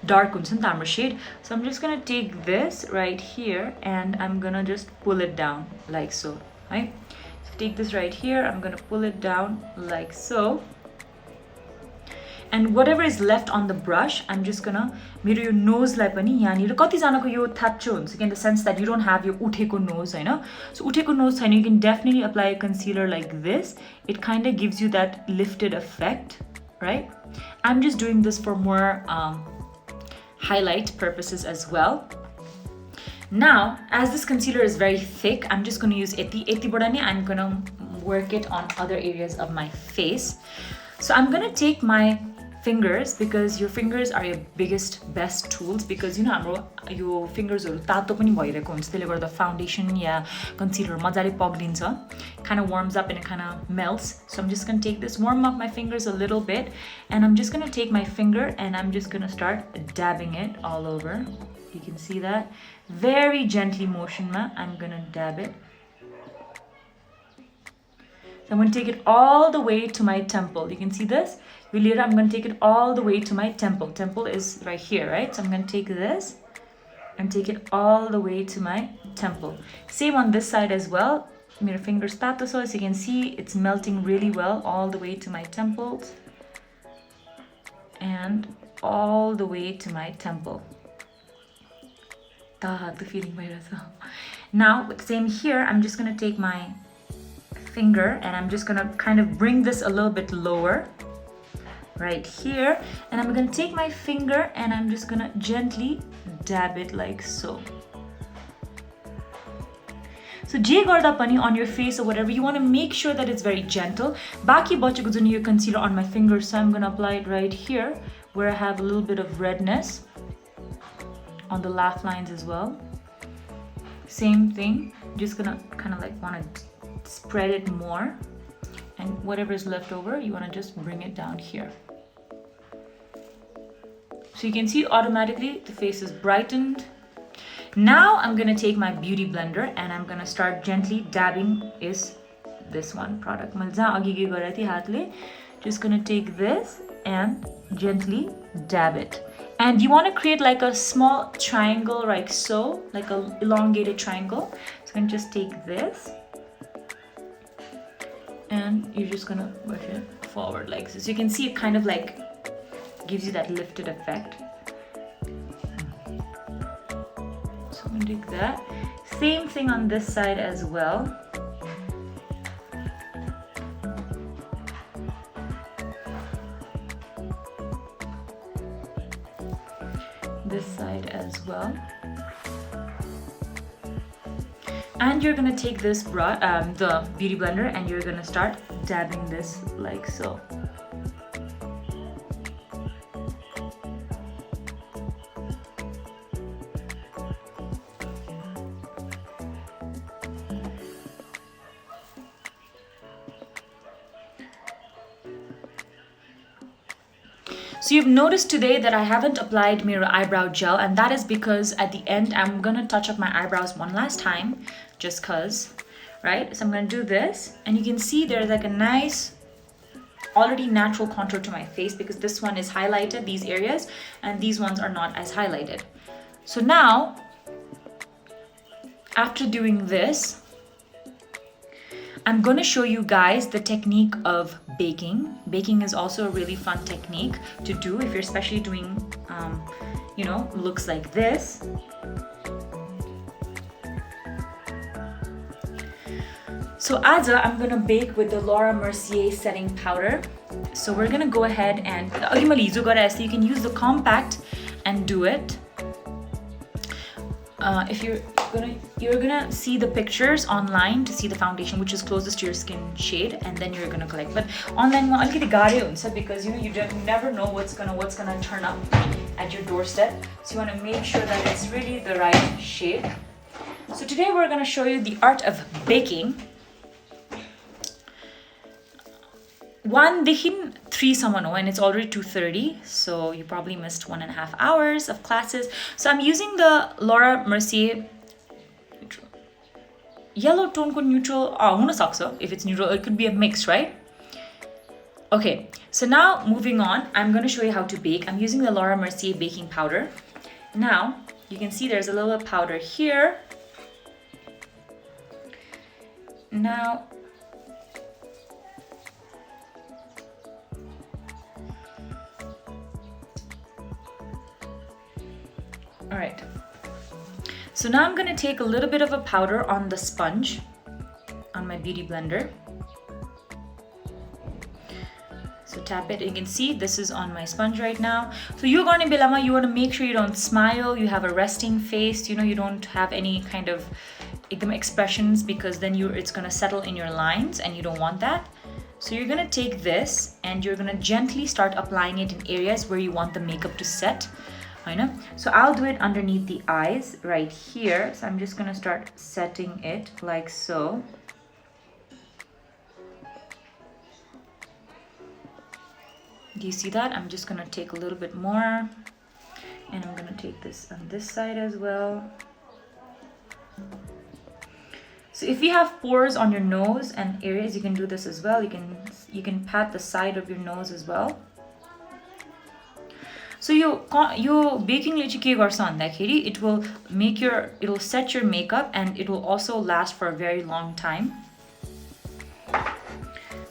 S1: dark हुन्छ नि त हाम्रो shade. So I'm just going to take this right here and I'm going to just pull it down like so, right? Take this right here, I'm going to pull it down like so. And whatever is left on the brush, I'm just going to मेरो यो nose लाई पनि यहाँनिर कति जनाको यो थाप्चो हुन्छ in the sense that you don't have your उठेको nose हैन. So उठेको nose छैन, you can definitely apply a concealer like this. It kind of gives you that lifted effect, right? I'm just doing this for more highlight purposes as well. Now, as this concealer is very thick, I'm just going to use eti badani. I'm going to work it on other areas of my face. So I'm going to take my fingers because your fingers are your biggest, best tools because your fingers are tato pani bhayireko huncha त्यसले गर्दा foundation या concealer मजाले पग्लिन्छ. Kind of warms up and it kind of melts. So I'm just going to take this, warm up my fingers a little bit, and I'm just going to take my finger and I'm just going to start dabbing it all over. You can see that. Very gently motion ma I'm going to dab it. So I'm going to take it all the way to my temple. You can see this. I'm going to take it all the way to my temple. Temple is right here, right? So I'm going to take this and take it all the way to my temple. Same on this side as well. My fingers tato, so as you can see, it's melting really well all the way to my temples and all the way to my temple. The feeling now same here, I'm just going to take my finger and I'm just going to kind of bring this a little bit lower right here, and I'm going to take my finger and I'm just going to gently dab it like so. So je garda pani on your face or whatever, you want to make sure that it's very gentle. Baki bacheko juni yo concealer on my finger, so I'm going to apply it right here where I have a little bit of redness. On the laugh lines as well. Same thing. Just gonna kind of like want to spread it more, and whatever is left over, you want to just bring it down here. So you can see automatically the face is brightened. Now I'm gonna take my beauty blender and I'm gonna start gently dabbing is this one product. Just gonna take this and gently dab it. And you want to create like a small triangle, like so, like a elongated triangle. So I'm gonna just take this and you're just gonna push it forward like this. So you can see it kind of like gives you that lifted effect. So I'm gonna take that. Same thing on this side as well. This side as well. And you're gonna take this the beauty blender and you're gonna start dabbing this like so. So you've noticed today that I haven't applied mirror eyebrow gel, and that is because at the end I'm gonna touch up my eyebrows one last time, just cause, right? So I'm gonna do this, and you can see there's like a nice, already natural contour to my face because this one is highlighted, these areas, and these ones are not as highlighted. So now, after doing this, I'm going to show you guys the technique of baking. Baking is also a really fun technique to do if you're especially doing, you know, looks like this. So Aza, I'm going to bake with the Laura Mercier setting powder. So we're going to go ahead and, you can use the compact and do it. If you're gonna see the pictures online to see the foundation which is closest to your skin shade, and then you're gonna collect. But online because you never know what's gonna turn up at your doorstep. So you want to make sure that it's really the right shade. So today we're gonna show you the art of baking. 1-3 samano, and it's already 2:30, so you probably missed 1.5 hours of classes. So I'm using the Laura Mercier yellow tone neutral. If it's neutral, it could be a mix, right? Okay, so now moving on, I'm going to show you how to bake. I'm using the Laura Mercier baking powder. Now you can see there's a little powder here. Now all right, so now I'm going to take a little bit of a powder on the sponge on my beauty blender. So tap it. You can see this is on my sponge right now. So you want to make sure you don't smile, you have a resting face, you don't have any kind of expressions, because then it's going to settle in your lines and you don't want that. So you're going to take this and you're going to gently start applying it in areas where you want the makeup to set. I know. So I'll do it underneath the eyes right here. So I'm just going to start setting it like so. Do you see that? I'm just going to take a little bit more, and I'm going to take this on this side as well. So if you have pores on your nose and areas, you can do this as well. You can pat the side of your nose as well. So you baking it will set your makeup, and it will also last for a very long time.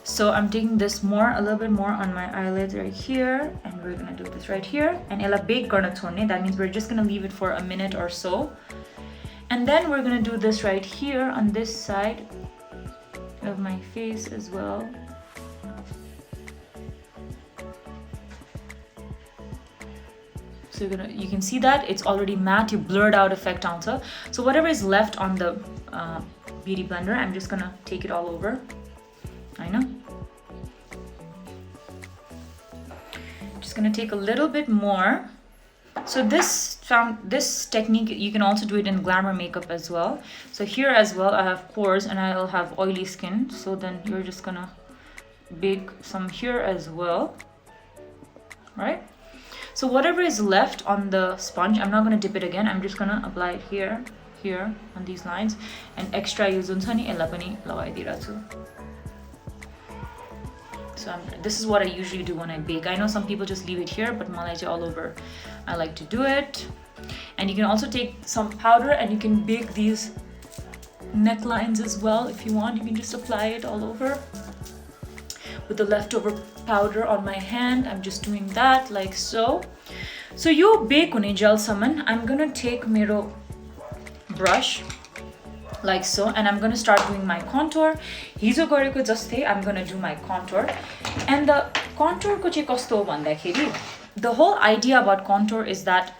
S1: So I'm taking this a little bit more on my eyelids right here, and we're gonna do this right here. And ela bake garna chhodne. That means we're just gonna leave it for a minute or so. And then we're gonna do this right here on this side of my face as well. So you can see that it's already matte, you blurred out effect also. So whatever is left on the beauty blender, I'm just gonna take it all over. I know. Just gonna take a little bit more. So this found this technique, you can also do it in glamour makeup as well. So here as well, I have pores and I'll have oily skin. So then you're just gonna bake some here as well, right? So whatever is left on the sponge, I'm not gonna dip it again. I'm just gonna apply it here, here on these lines, and extra use unsani ella pani lagaidirachu. So this is what I usually do when I bake. I know some people just leave it here, but malai all over. I like to do it. And you can also take some powder and you can bake these necklines as well if you want. You can just apply it all over. With the leftover powder on my hand, I'm just doing that like so. So you bake hune gel saman. I'm gonna take mero brush like so, and I'm gonna start doing my contour. Hizo gareko jastै I'm gonna do my contour. And the contour ko chai kasto ho bhandakeri, the whole idea about contour is that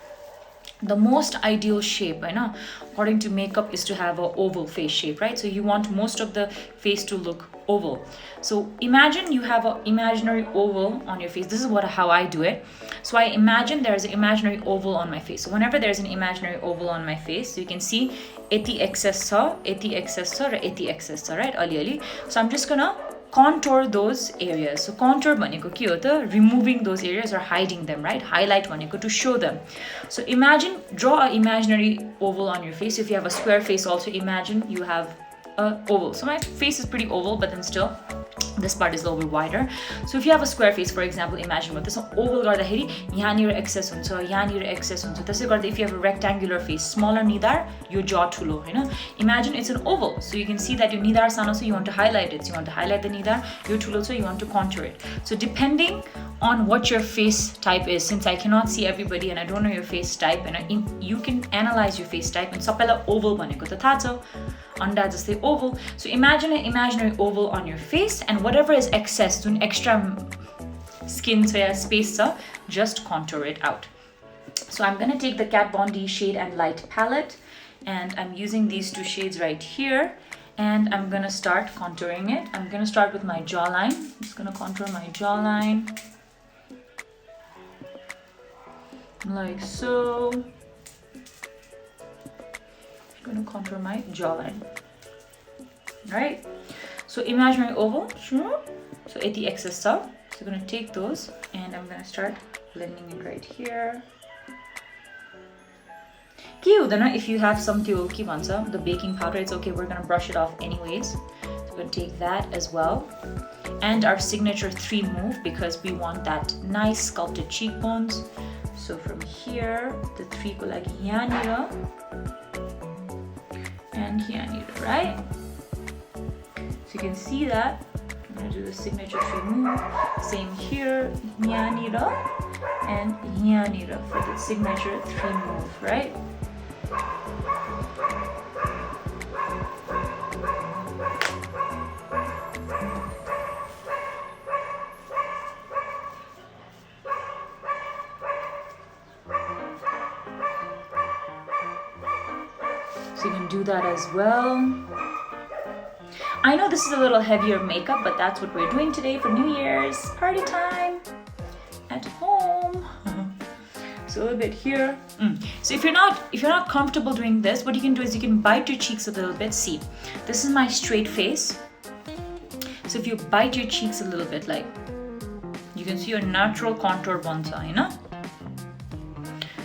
S1: the most ideal shape, I know, according to makeup, is to have an oval face shape, right? So you want most of the face to look oval. So imagine you have an imaginary oval on your face. This is how I do it. So I imagine there's an imaginary oval on my face. So whenever there's an imaginary oval on my face, you can see eti excess cha, ra eti excess cha, right? Ali. So I'm just gonna contour those areas. So contour bhaneko ke ho ta, removing those areas or hiding them, right? Highlight bhaneko to show them. So imagine, draw an imaginary oval on your face. If you have a square face, also imagine you have a oval. So my face is pretty oval, but then still this part is a little bit wider. So if you have a square face, for example, imagine what this oval garदाखेरि yahanira excess huncha, yahanira excess huncha. त्यसै गर्दा if you have a rectangular face, smaller nidar, your jaw ठुलो, हैन? Imagine it's an oval. So you can see that your nidar सानो, so you want to highlight it. So you want to highlight the nidar, your ठुलो, so you want to contour it. So depending on what your face type is, since I cannot see everybody and I don't know your face type, and you can analyze your face type, and सबैलाई oval भनेको त थाहा छ, anda जस्तै oval. So imagine an imaginary oval on your face, and whatever is excess, doing extra skin space, just contour it out. So I'm gonna take the Kat Von D Shade and Light palette, and I'm using these two shades right here, and I'm gonna start contouring it. I'm gonna start with my jawline. I'm just gonna contour my jawline like so. I'm gonna contour my jawline. Right? So imaginary oval. So 80 excess stuff. So I'm gonna take those and I'm gonna start blending it right here. If you have some the baking powder, it's okay, we're gonna brush it off anyways. So we're gonna take that as well. And our signature 3 move, because we want that nice sculpted cheekbones. So from here, the 3 go like yanira and yanira, right? So you can see that. I'm gonna do the signature 3 move. Same here, yanira and yanira for the signature 3 move, right? So you can do that as well. I know this is a little heavier makeup, but that's what we're doing today for New Year's party time at home. So a little bit here. So if you're not comfortable doing this, what you can do is you can bite your cheeks a little bit. See, this is my straight face. So if you bite your cheeks a little bit, like you can see your natural contour bonsa, you know?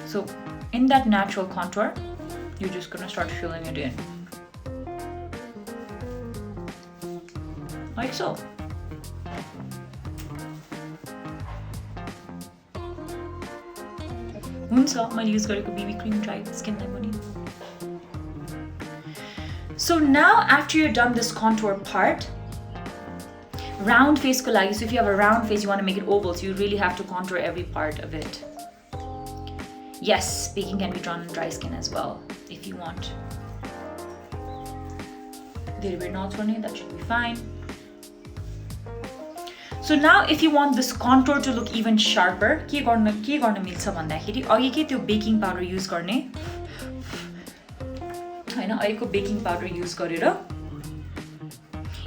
S1: So in that natural contour, you're just gonna start filling it in. Like so. I use BB cream dry skin. So now after you're done this contour part, round face ko lagi, so if you have a round face, you want to make it oval, so you really have to contour every part of it. Yes, baking can be drawn on dry skin as well if you want. That should be fine. So now if you want this contour to look even sharper, के गर्न मिल्छ भन्दाखेरि अघि के त्यो baking powder use गर्ने हैन, अहिलेको baking powder use गरेर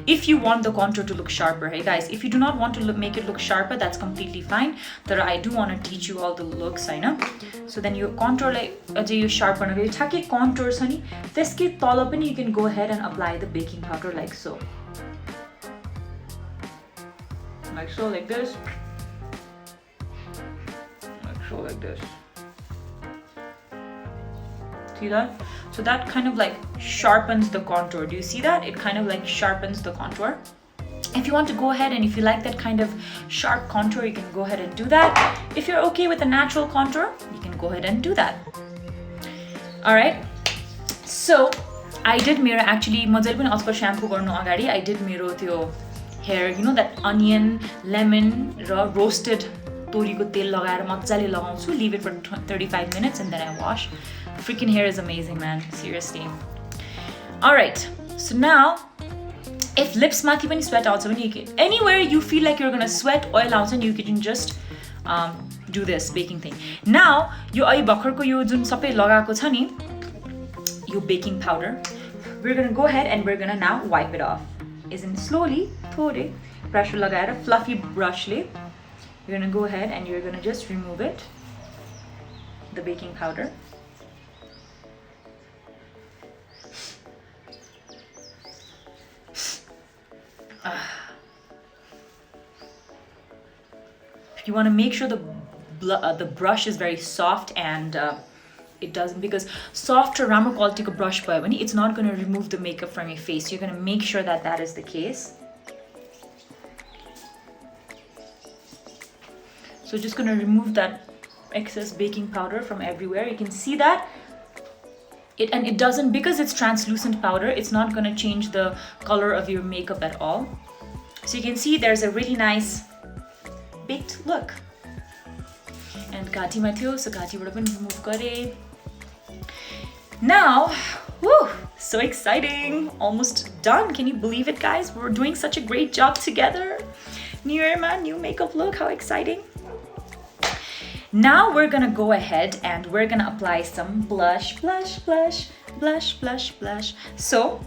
S1: if you want the contour to look sharper. Hey guys, if you do not want to make it look sharper, that's completely fine. But I do want to teach you all the looks, I know. So then you contour like you sharpen it. Take contours, honey. This kit tall up and you can go ahead and apply the baking powder like so. Like so, like this. Like so, like this. See that? So that kind of like sharpens the contour. Do you see that? It kind of like sharpens the contour. If you want to go ahead and if you like that kind of sharp contour, you can go ahead and do that. If you're okay with a natural contour, you can go ahead and do that. Alright. So I did mirror actually also shampoo garnu agadi I did mirror त्यो hair, you know that onion, lemon, roasted toriko tel lagaera majjale lagaunchu, leave it for 35 minutes and then I wash. Freaking hair is amazing, man, seriously. Alright, so now if lips mathi pani sweat out, anywhere you feel like you're gonna sweat, oil out, and you can just do this baking thing. Now you ai bhakarko yo jun sabai lagako cha ni yo baking powder, we're gonna go ahead and we're gonna now wipe it off. Isn't slowly thode pressure lagaera fluffy brush le you're gonna go ahead and you're gonna just remove it, the baking powder. You want to make sure the brush is very soft and it doesn't, because soft or rammer quality brush it's not going to remove the makeup from your face. You're going to make sure that that is the case. So just going to remove that excess baking powder from everywhere. You can see that it doesn't, because it's translucent powder, it's not going to change the color of your makeup at all. So you can see there's a really nice baked look. And Kati ma थियो, so Kati बाट पनि remove गरे. Now, woo, so exciting, almost done. Can you believe it, guys? We're doing such a great job together. New year, man, new makeup look, how exciting. Now we're gonna go ahead and we're gonna apply some blush. So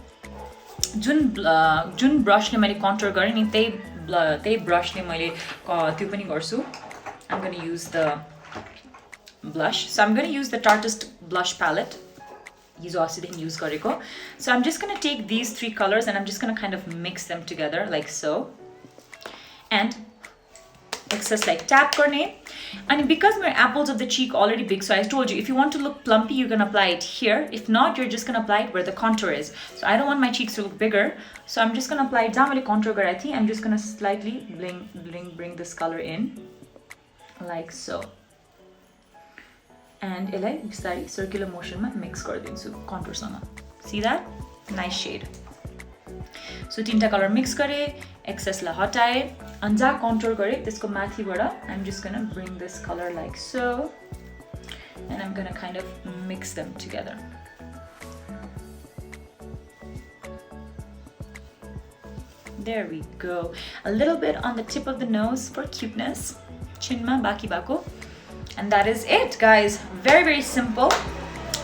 S1: jun brush le मैले contour गरे नि त्यही brush ले मैले त्यो पनि गर्छु. I'm gonna use the blush. So I'm gonna use the Tarte blush palette. Use gareko. So I'm just gonna take these three colors and I'm just gonna kind of mix them together like so. And excess like tap garne. And because my apples of the cheek already big, so I told you if you want to look plumpy, you can apply it here. If not, you're just gonna apply it where the contour is. So I don't want my cheeks to look bigger, so I'm just gonna apply it down with the contour garati. I'm just gonna slightly bring this color in like so. And यसलाई circular motion ma mix गरिदिन्छु contour सँग. See that? Nice shade. So tinta color mix gare, excess la hatae, and ja contour gare, त्यसको माथिबाट I'm just gonna bring this color like so, and I'm gonna kind of mix them together. There we go. A little bit on the tip of the nose for cuteness. Chinma baki bako. And that is it, guys. Very, very simple.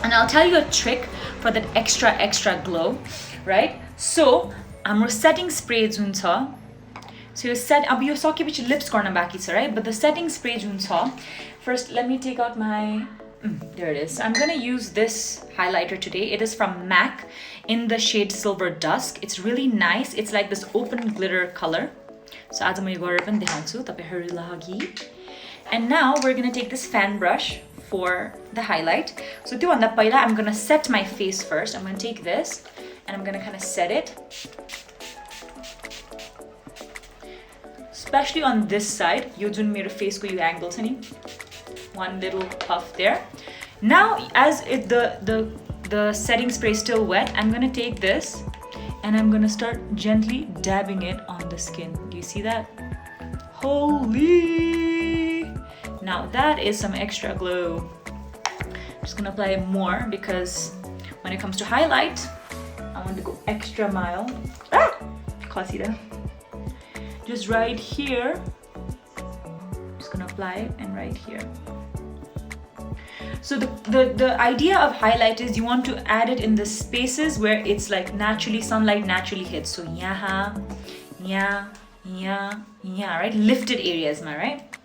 S1: And I'll tell you a trick for that extra glow, right? So हाम्रो setting spray जुन छ, so यो set अब यो सकेपछि lips गर्न बाँकी छ, right? But the setting spray जुन छ, first let me take out my there it is. I'm gonna use this highlighter today. It is from MAC in the shade Silver Dusk. It's really nice. It's like this open glitter color. So आज म यो गरेर पनि देखाउँछु तपाईहरु लागि. And now we're gonna take this fan brush for the highlight. So त्यो भन्दा पहिला I'm gonna set my face first. I'm gonna take this and I'm gonna kind of set it. Especially on this side, yo jun mero face ko yo angle cha ni, one little puff there. Now as the setting spray is still wet, I'm gonna take this and I'm gonna start gently dabbing it on the skin. Do you see that? Holy! Now that is some extra glow. I'm just gonna apply more because when it comes to highlight, I want to go extra mile. Ah! Kasida. Just right here. Just gonna apply it and right here. So the idea of highlight is you want to add it in the spaces where it's like naturally, sunlight naturally hits. So yeah, right? Lifted areas, am I right?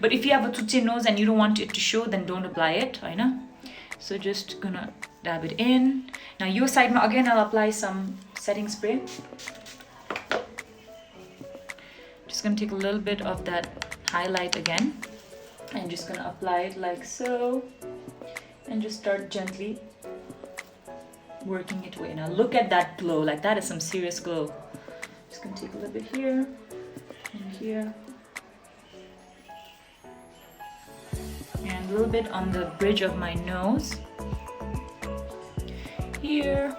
S1: But if you have a tutse nose and you don't want it to show, then don't apply it, I know. So just gonna dab it in. Now your side, again I'll apply some setting spray. Just gonna take a little bit of that highlight again. And just gonna apply it like so. And just start gently working it away. Now look at that glow, like that is some serious glow. Just gonna take a little bit here and here. And a little bit on the bridge of my nose. Here.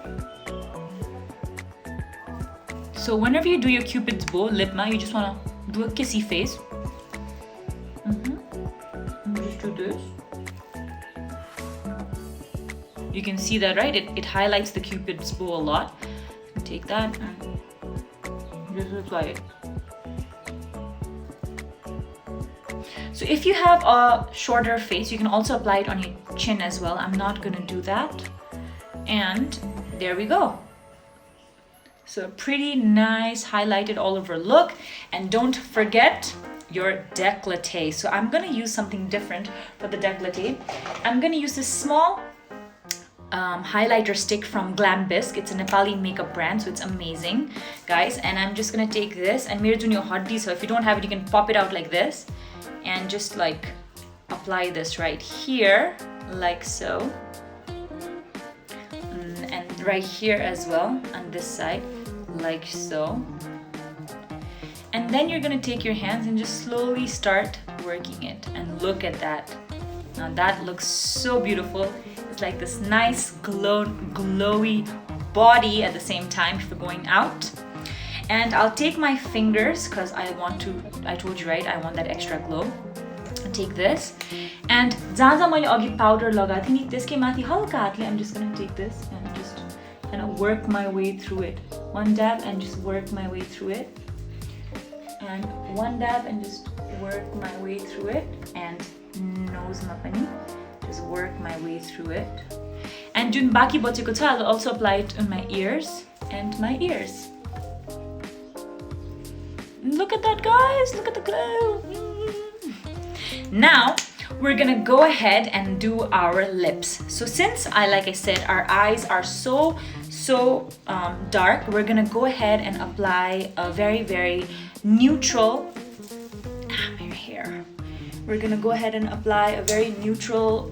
S1: So whenever you do your cupid's bow, lip ma, you just wanna do a kissy face. And just do this. You can see that, right? It highlights the cupid's bow a lot. Take that and just apply it. So if you have a shorter face, you can also apply it on your chin as well. I'm not gonna do that. And there we go. So pretty nice highlighted all over look. And don't forget your décolleté. So I'm gonna use something different for the décolleté. I'm gonna use this small highlighter stick from Glam Bisque. It's a Nepali makeup brand, so it's amazing, guys. And I'm just gonna take this and mere dunyo haddi. So if you don't have it, you can pop it out like this and just like apply this right here, like so, and right here as well on this side, like so. And then you're gonna take your hands and just slowly start working it. And look at that. Now that looks so beautiful. It's like this nice glowy body at the same time if you're going out. And I'll take my fingers because I told you, right, I want that extra glow. I'll take this and powder I'm just gonna take this and just kind of work my way through it. One dab and just work my way through it. And one dab and just work my way through it. And nose mapani, just work my way through it. And jun baki bacheko cha, I'll also apply it on my ears and my ears. Look at that, guys, look at the glow. Now we're gonna go ahead and do our lips. So since like I said, our eyes are so dark, we're gonna go ahead and apply a very neutral my hair. We're gonna go ahead and apply a very neutral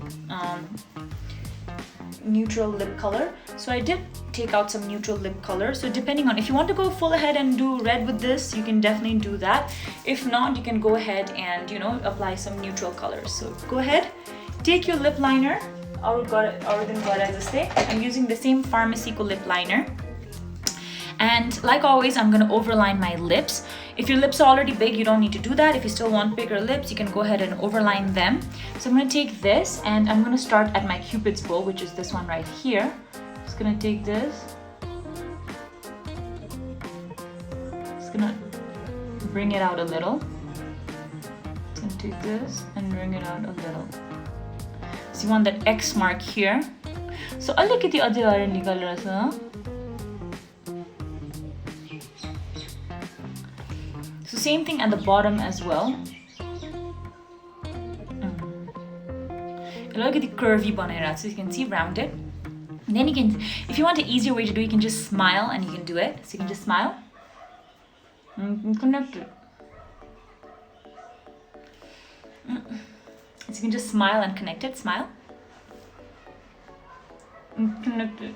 S1: lip color. So I did take out some neutral lip color. So depending on if you want to go full ahead and do red with this, you can definitely do that. If not, you can go ahead and apply some neutral colors. So go ahead, take your lip liner. I'm using the same Pharmacy lip liner. And like always, I'm gonna overline my lips. If your lips are already big, you don't need to do that. If you still want bigger lips, you can go ahead and overline them. So I'm gonna take this and I'm gonna start at my cupid's bow, which is this one right here. Just gonna take this. Just gonna bring it out a little. Just gonna take this and bring it out a little. So you want that X mark here. So alikiti ajai hair nikaleर छ. So same thing at the bottom as well. Look at the curvy banaira, so you can see rounded. And then you can, if you want an easier way to do it, you can just smile and you can do it. So you can just smile. Connect it. So you can just smile and connect it. Smile. Connect it.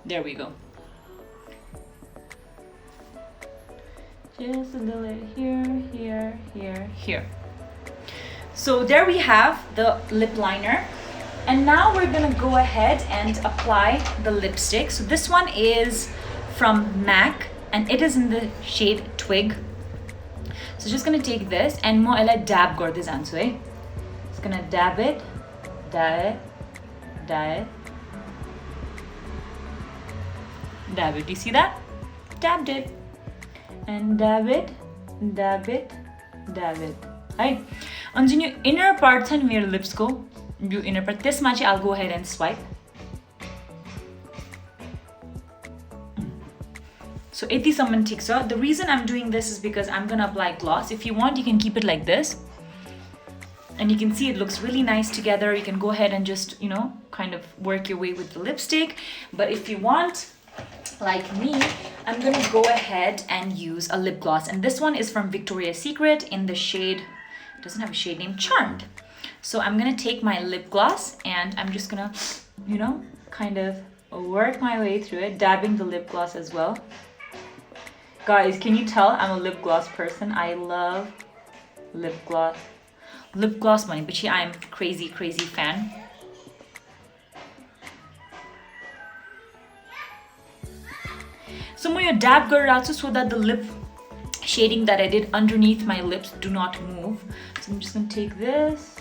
S1: There we go. Just a little here, here, here, here. So there we have the lip liner. And now we're gonna go ahead and apply the lipstick. So this one is from MAC and it is in the shade Twig. So just gonna take this and mo ela dab garde janchu hai. Just gonna dab it, dab it, dab it. Dab it. Do you see that? Dabbed it. And dab it, dab it, right? And then your inner part and your lips go, your inner part. This much I'll go ahead and swipe. So the reason I'm doing this is because I'm gonna apply gloss. If you want, you can keep it like this. And you can see it looks really nice together. You can go ahead and just, you know, kind of work your way with the lipstick. But if you want, like me, I'm gonna go ahead and use a lip gloss. And this one is from Victoria's Secret in the shade, doesn't have a shade name, Charmed. So I'm gonna take my lip gloss and I'm just gonna, you know, kind of work my way through it, dabbing the lip gloss as well. Guys, can you tell I'm a lip gloss person? I love lip gloss. Lip gloss money, but I'm crazy fan. So I'm going to dab so that the lip shading that I did underneath my lips do not move. So I'm just going to take this.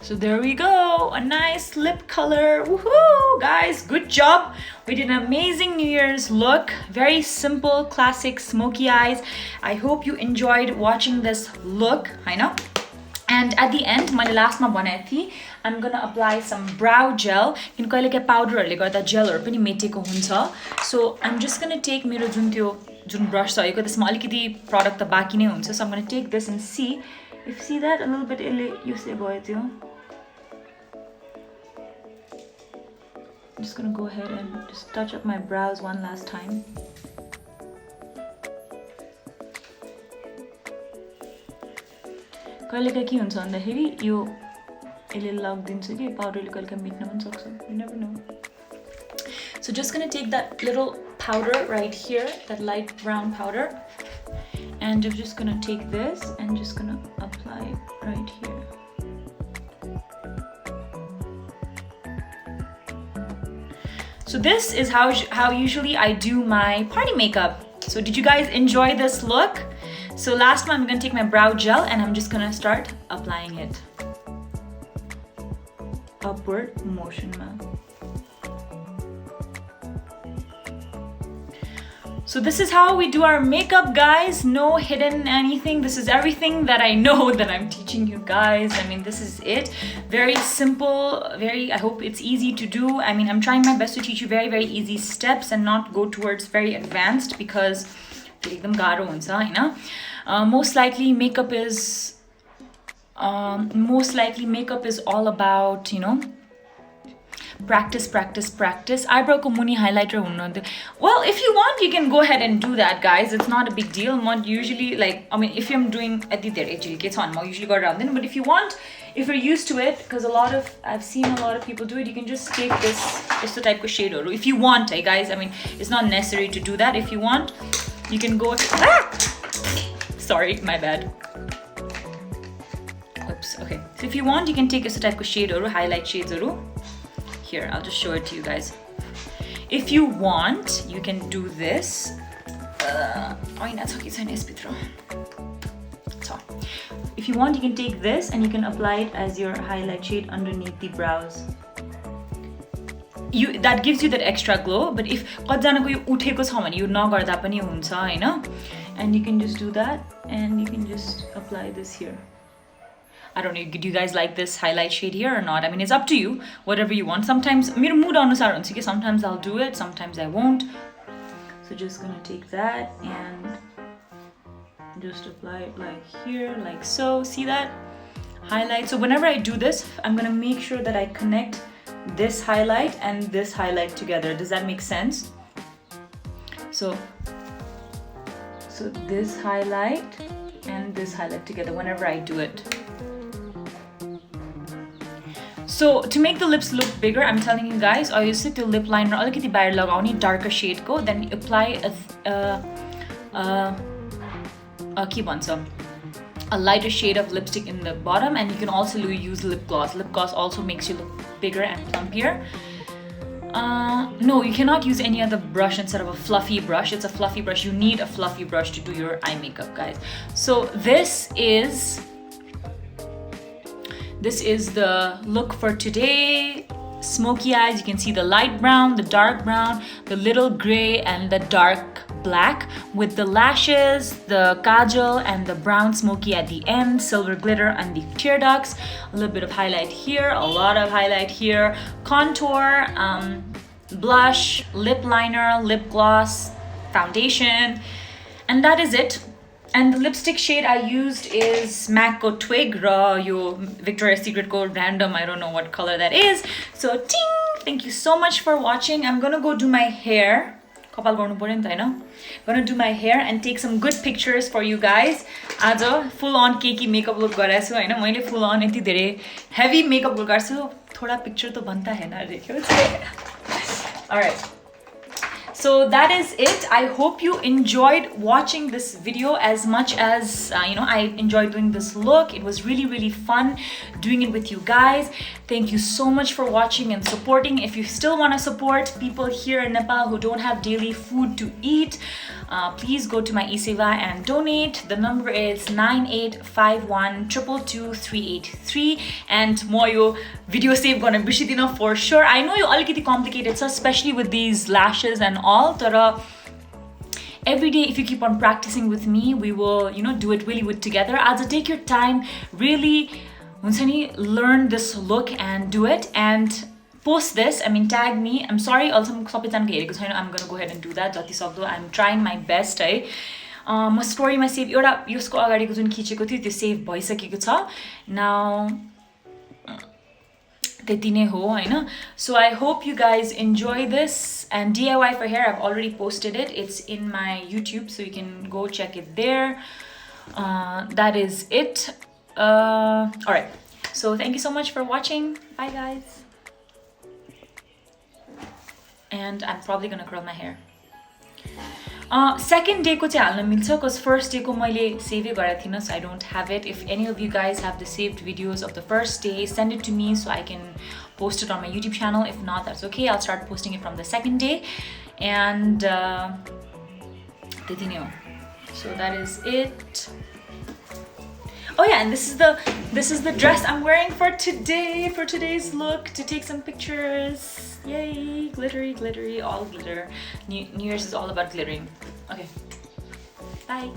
S1: So there we go, a nice lip color. Woohoo, guys, good job. We did an amazing New Year's look. Very simple, classic smoky eyes. I hope you enjoyed watching this look, I know. And at the end, my last I'm gonna apply some brow gel. You can call powder or gel or so I'm just gonna take my brush so product so I'm gonna take this and see if you see that a little bit I'm just gonna go ahead and just touch up my brows one last time. You never know. So just gonna take that little powder right here, that light brown powder, and I'm just gonna take this and just gonna apply it right here. So this is how usually I do my party makeup. So did you guys enjoy this look? So last one, I'm gonna take my brow gel and I'm just gonna start applying it. Upward motion, ma'am. So this is how we do our makeup, guys. No hidden anything. This is everything that I know that I'm teaching you guys. I mean, this is it. Very simple, I hope it's easy to do. I mean, I'm trying my best to teach you very easy steps and not go towards very advanced because most likely makeup is all about, you know, practice. Eyebrow ko muni highlighter hunnu. Well, if you want, you can go ahead and do that, guys. It's not a big deal. Not usually, like, I mean, if I'm doing usually go around then, but if you want, if you're used to it, because I've seen a lot of people do it, you can just take this type of shade or if you want, guys. I mean, it's not necessary to do that. If you want, you can go sorry, my bad. Oops, okay. So if you want, you can take this type of shade or highlight shades or here, I'll just show it to you guys. If you want, you can do this. If you want, you can take this and you can apply it as your highlight shade underneath the brows. That gives you that extra glow, but if and you can just do that and you can just apply this here. I don't know, do you guys like this highlight shade here or not? I mean, it's up to you, whatever you want. Sometimes, sometimes I'll do it, sometimes I won't. So just gonna take that and just apply it like here, like so. See that? Highlight. So whenever I do this, I'm gonna make sure that I connect this highlight and this highlight together. Does that make sense? So this highlight and this highlight together whenever I do it. So to make the lips look bigger, I'm telling you guys, I use the lip liner alikiti bahar lagaउने darker shade ko, then apply a lighter shade of lipstick in the bottom, and you can also use lip gloss. Lip gloss also makes you look bigger and plumpier. No, you cannot use any other brush instead of a fluffy brush. It's a fluffy brush. You need a fluffy brush to do your eye makeup, guys. So this is This is the look for today. Smoky eyes, you can see the light brown, the dark brown, the little gray, and the dark black, with the lashes, the kajal, and the brown smoky at the end, silver glitter on the tear ducts, a little bit of highlight here, a lot of highlight here, contour, blush, lip liner, lip gloss, foundation, and that is it. And the lipstick shade I used is MAC ko Twig Raw, yo Victoria's Secret ko random, I don't know what color that is. So ting! Thank you so much for watching. I'm gonna go do my hair. Gonna do my hair and take some good pictures for you guys. As a full on cakey makeup look garaisu haina, मैले full on यति धेरै heavy makeup look गर्छु, थोड़ा picture तो बनता है ना देखियो. Alright. So that is it. I hope you enjoyed watching this video as much as I enjoyed doing this look. It was really fun doing it with you guys. Thank you so much for watching and supporting. If you still want to support people here in Nepal who don't have daily food to eat, please go to my e-seva and donate. The number is 9851222383, and mo yo video save gonna bishidina for sure. I know you alikiti complicated, so especially with these lashes and all. Tara, every day if you keep on practicing with me, we will do it really good together. As take your time, really learn this look and do it, and post this. I mean, tag me. I'm sorry also I'm gonna go ahead and do that. I'm trying my best. My story my save एउटा यसको अगाडिको जुन खिचेको थियो त्यो save भइसकेको छ. Now त्यति नै हो हैन. So I hope you guys enjoy this, and DIY for hair I've already posted it. It's in my YouTube, so you can go check it there. That is it. Alright, so thank you so much for watching. Bye guys. And I'm probably gonna curl my hair. Second day ko चाहिँ हाल्न मिल्छ, cause first day ko मैले save गरेको थिइनँ, so I don't have it. If any of you guys have the saved videos of the first day, send it to me so I can post it on my YouTube channel. If not, that's okay. I'll start posting it from the second day. And so that is it. Oh yeah, and this is the dress I'm wearing for today, for today's look, to take some pictures. Yay, glittery, all glitter. New Year's is all about glittering. Okay, bye.